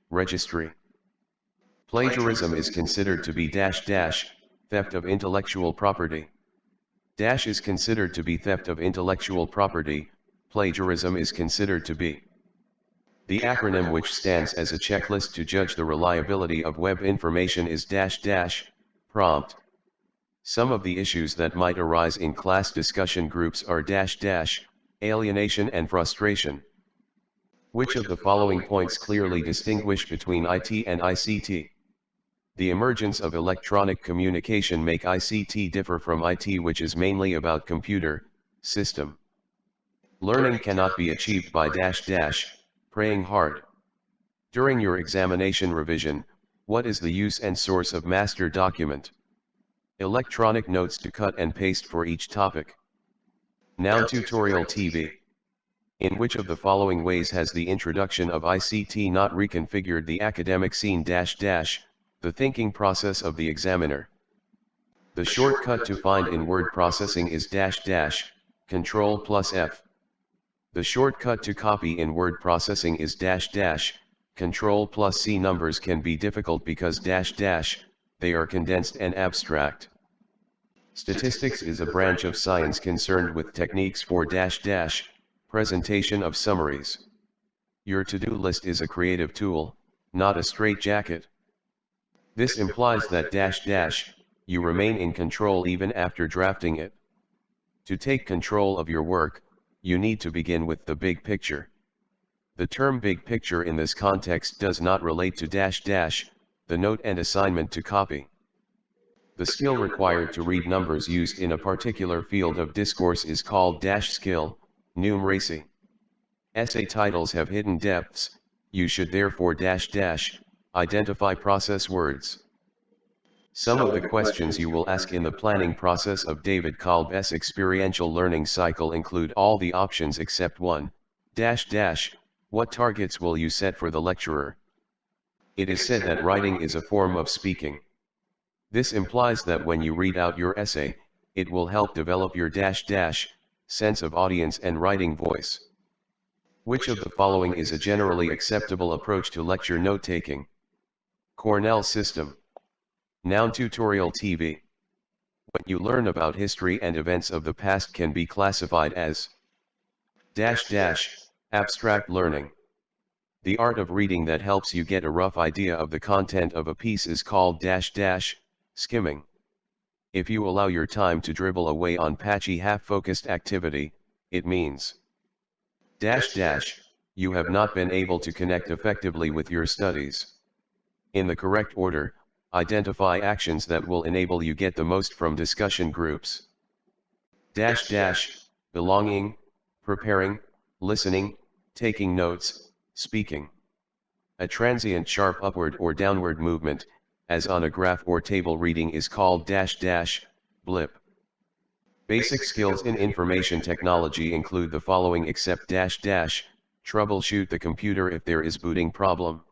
registry. Plagiarism is considered to be theft of intellectual property. Is considered to be theft of intellectual property, plagiarism is considered to be. The acronym which stands as a checklist to judge the reliability of web information is prompt. Some of the issues that might arise in class discussion groups are alienation and frustration. Which of the following points clearly distinguish between IT and ICT? The emergence of electronic communication make ICT differ from IT, which is mainly about computer, system. Learning cannot be achieved by praying hard. During your examination revision, what is the use and source of master document? Electronic notes to cut and paste for each topic. Noun tutorial TV. In which of the following ways has the introduction of ICT not reconfigured the academic scene the thinking process of the examiner? The shortcut to find in word processing is Ctrl+F. The shortcut to copy in word processing is Ctrl+C numbers can be difficult because they are condensed and abstract. Statistics is a branch of science concerned with techniques for presentation of summaries. Your to-do list is a creative tool, not a straitjacket. This implies that you remain in control even after drafting it. To take control of your work, you need to begin with the big picture. The term big picture in this context does not relate to the note and assignment to copy. The skill required to read numbers used in a particular field of discourse is called skill, numeracy. Essay titles have hidden depths, you should therefore identify process words. Some of the questions you will ask in the planning process of David Kolb's experiential learning cycle include all the options except one, what targets will you set for the lecturer? It is said that writing is a form of speaking. This implies that when you read out your essay, it will help develop your sense of audience and writing voice. Which of the following is a generally acceptable approach to lecture note-taking? Cornell system. Noun tutorial TV. What you learn about history and events of the past can be classified as abstract learning. The art of reading that helps you get a rough idea of the content of a piece is called skimming. If you allow your time to dribble away on patchy half-focused activity, it means you have not been able to connect effectively with your studies. In the correct order, identify actions that will enable you get the most from discussion groups. Belonging, preparing, listening, taking notes, speaking. A transient sharp upward or downward movement, as on a graph or table reading, is called blip. Basic skills in information technology include the following except troubleshoot the computer if there is booting problem.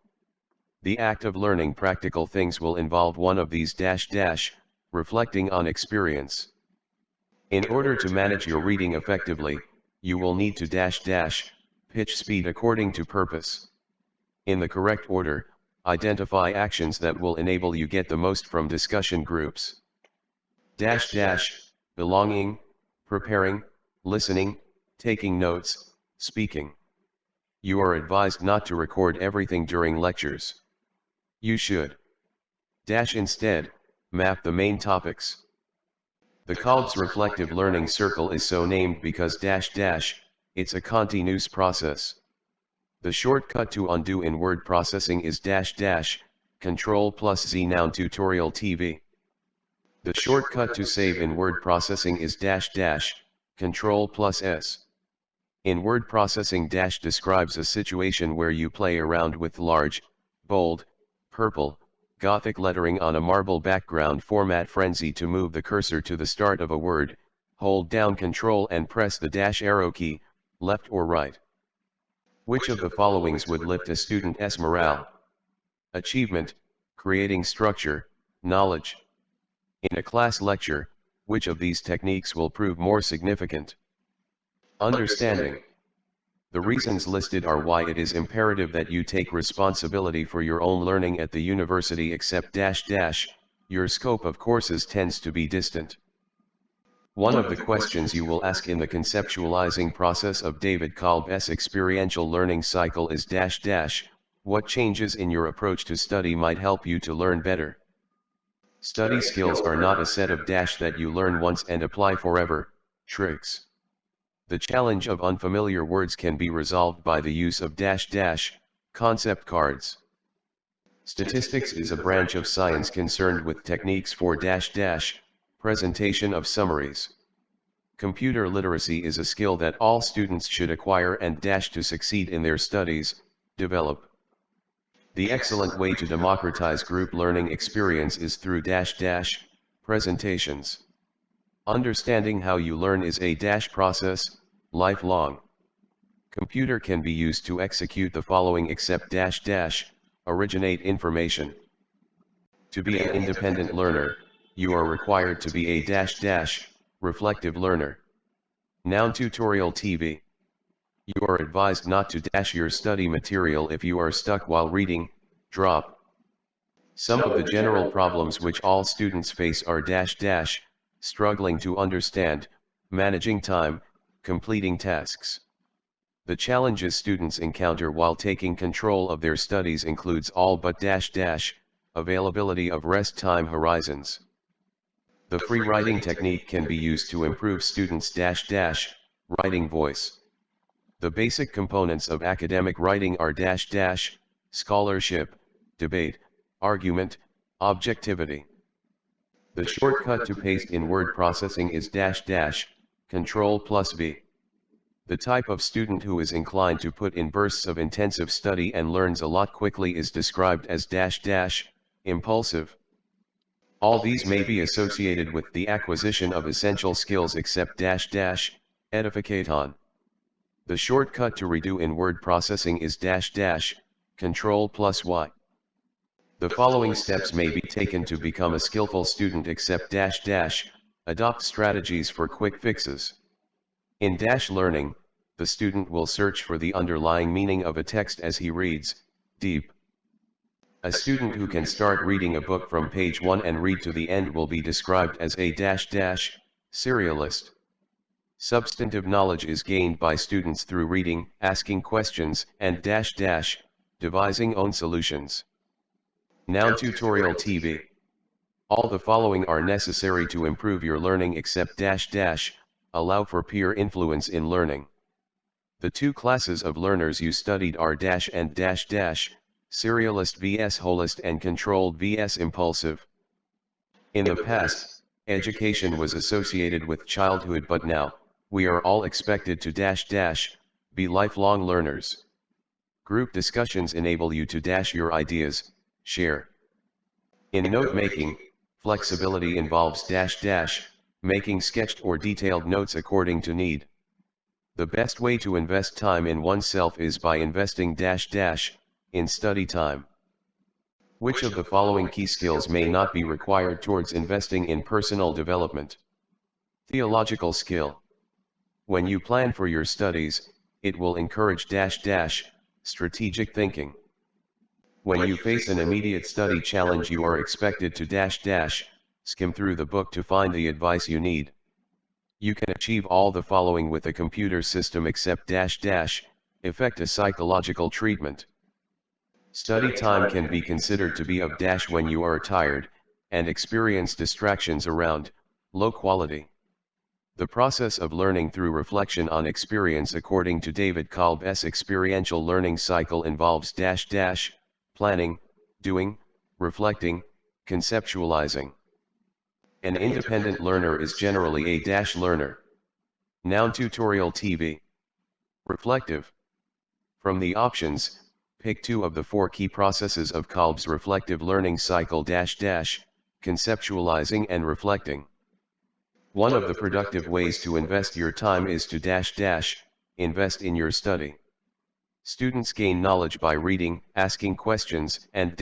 The act of learning practical things will involve one of these reflecting on experience. In order to manage your reading effectively, you will need to pitch speed according to purpose. In the correct order, identify actions that will enable you get the most from discussion groups. Belonging, preparing, listening, taking notes, speaking. You are advised not to record everything during lectures. You should instead map the main topics. The Kolb's reflective learning circle is so named because it's a continuous process. The shortcut to undo in word processing is Ctrl+Z noun tutorial TV. The shortcut to save in word processing is Ctrl+S. In word processing describes a situation where you play around with large, bold, purple, Gothic lettering on a marble background. Format frenzy. To move the cursor to the start of a word, hold down Ctrl and press the arrow key, left or right. Which of the followings would lift a student's morale? Achievement, creating structure, knowledge. In a class lecture, which of these techniques will prove more significant? Understanding. The reasons listed are why it is imperative that you take responsibility for your own learning at the university except your scope of courses tends to be distant. One of the questions you will ask in the conceptualizing process of David Kolb's experiential learning cycle is what changes in your approach to study might help you to learn better? Study skills are not a set of that you learn once and apply forever, tricks. The challenge of unfamiliar words can be resolved by the use of concept cards. Statistics is a branch of science concerned with techniques for presentation of summaries. Computer literacy is a skill that all students should acquire and to succeed in their studies, develop. The excellent way to democratize group learning experience is through presentations. Understanding how you learn is a process, lifelong. Computer can be used to execute the following except originate information. To be an independent learner, you are required to be a reflective learner. Noun tutorial TV. You are advised not to dash your study material if you are stuck while reading. Drop. Some of the general problems which all students face are struggling to understand, managing time, completing tasks. The challenges students encounter while taking control of their studies includes all but availability of rest time horizons. The free writing technique can be used to improve students' writing voice. The basic components of academic writing are scholarship, debate, argument, objectivity. The shortcut to paste in word processing is Ctrl+V. The type of student who is inclined to put in bursts of intensive study and learns a lot quickly is described as impulsive. All these may be associated with the acquisition of essential skills except edificaton. The shortcut to redo in word processing is Ctrl+Y. The following steps may be taken to become a skillful student except adopt strategies for quick fixes. In learning, the student will search for the underlying meaning of a text as he reads. Deep. A student who can start reading a book from page 1 and read to the end will be described as a serialist. Substantive knowledge is gained by students through reading, asking questions, and devising own solutions. Noun tutorial TV. All the following are necessary to improve your learning except allow for peer influence in learning. The two classes of learners you studied are and serialist vs holist and controlled vs impulsive. In the past, education was associated with childhood, but now, we are all expected to be lifelong learners. Group discussions enable you to your ideas, share. In note-making, flexibility involves making sketched or detailed notes according to need. The best way to invest time in oneself is by investing in study time. Which of the following key skills may not be required towards investing in personal development? Theological skill. When you plan for your studies, it will encourage strategic thinking. When you face an immediate study challenge, you are expected to skim through the book to find the advice you need. You can achieve all the following with a computer system except effect a psychological treatment. Study time can be considered to be of when you are tired, and experience distractions around, low quality. The process of learning through reflection on experience according to David Kolb's experiential learning cycle involves planning, doing, reflecting, conceptualizing. An independent learner is generally a learner. Noun tutorial TV. Reflective. From the options, pick 2 of the 4 key processes of Kolb's reflective learning cycle conceptualizing and reflecting. One of the productive ways to invest your time is to invest in your study. Students gain knowledge by reading, asking questions, and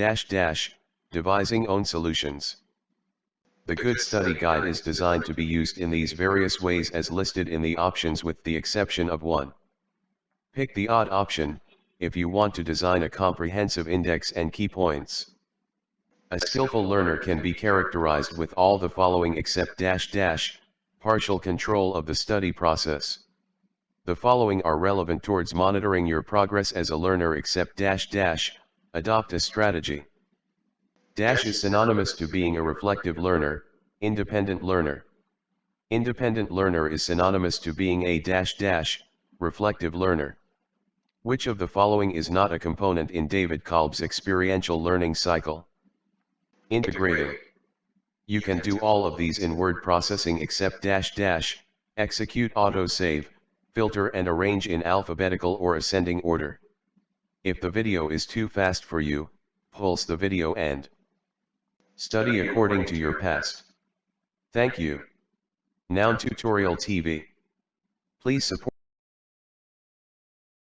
devising own solutions. The Good Study Guide is designed to be used in these various ways as listed in the options with the exception of one. Pick the odd option, if you want to design a comprehensive index and key points. A skillful learner can be characterized with all the following except partial control of the study process. The following are relevant towards monitoring your progress as a learner except adopt a strategy. Is synonymous to being a reflective learner, independent learner. Independent learner is synonymous to being a reflective learner. Which of the following is not a component in David Kolb's experiential learning cycle? Integrating. You can do all of these in word processing except execute autosave, filter and arrange in alphabetical or ascending order. If the video is too fast for you, pulse the video and study according to your past. Thank you. Noun tutorial TV. Please support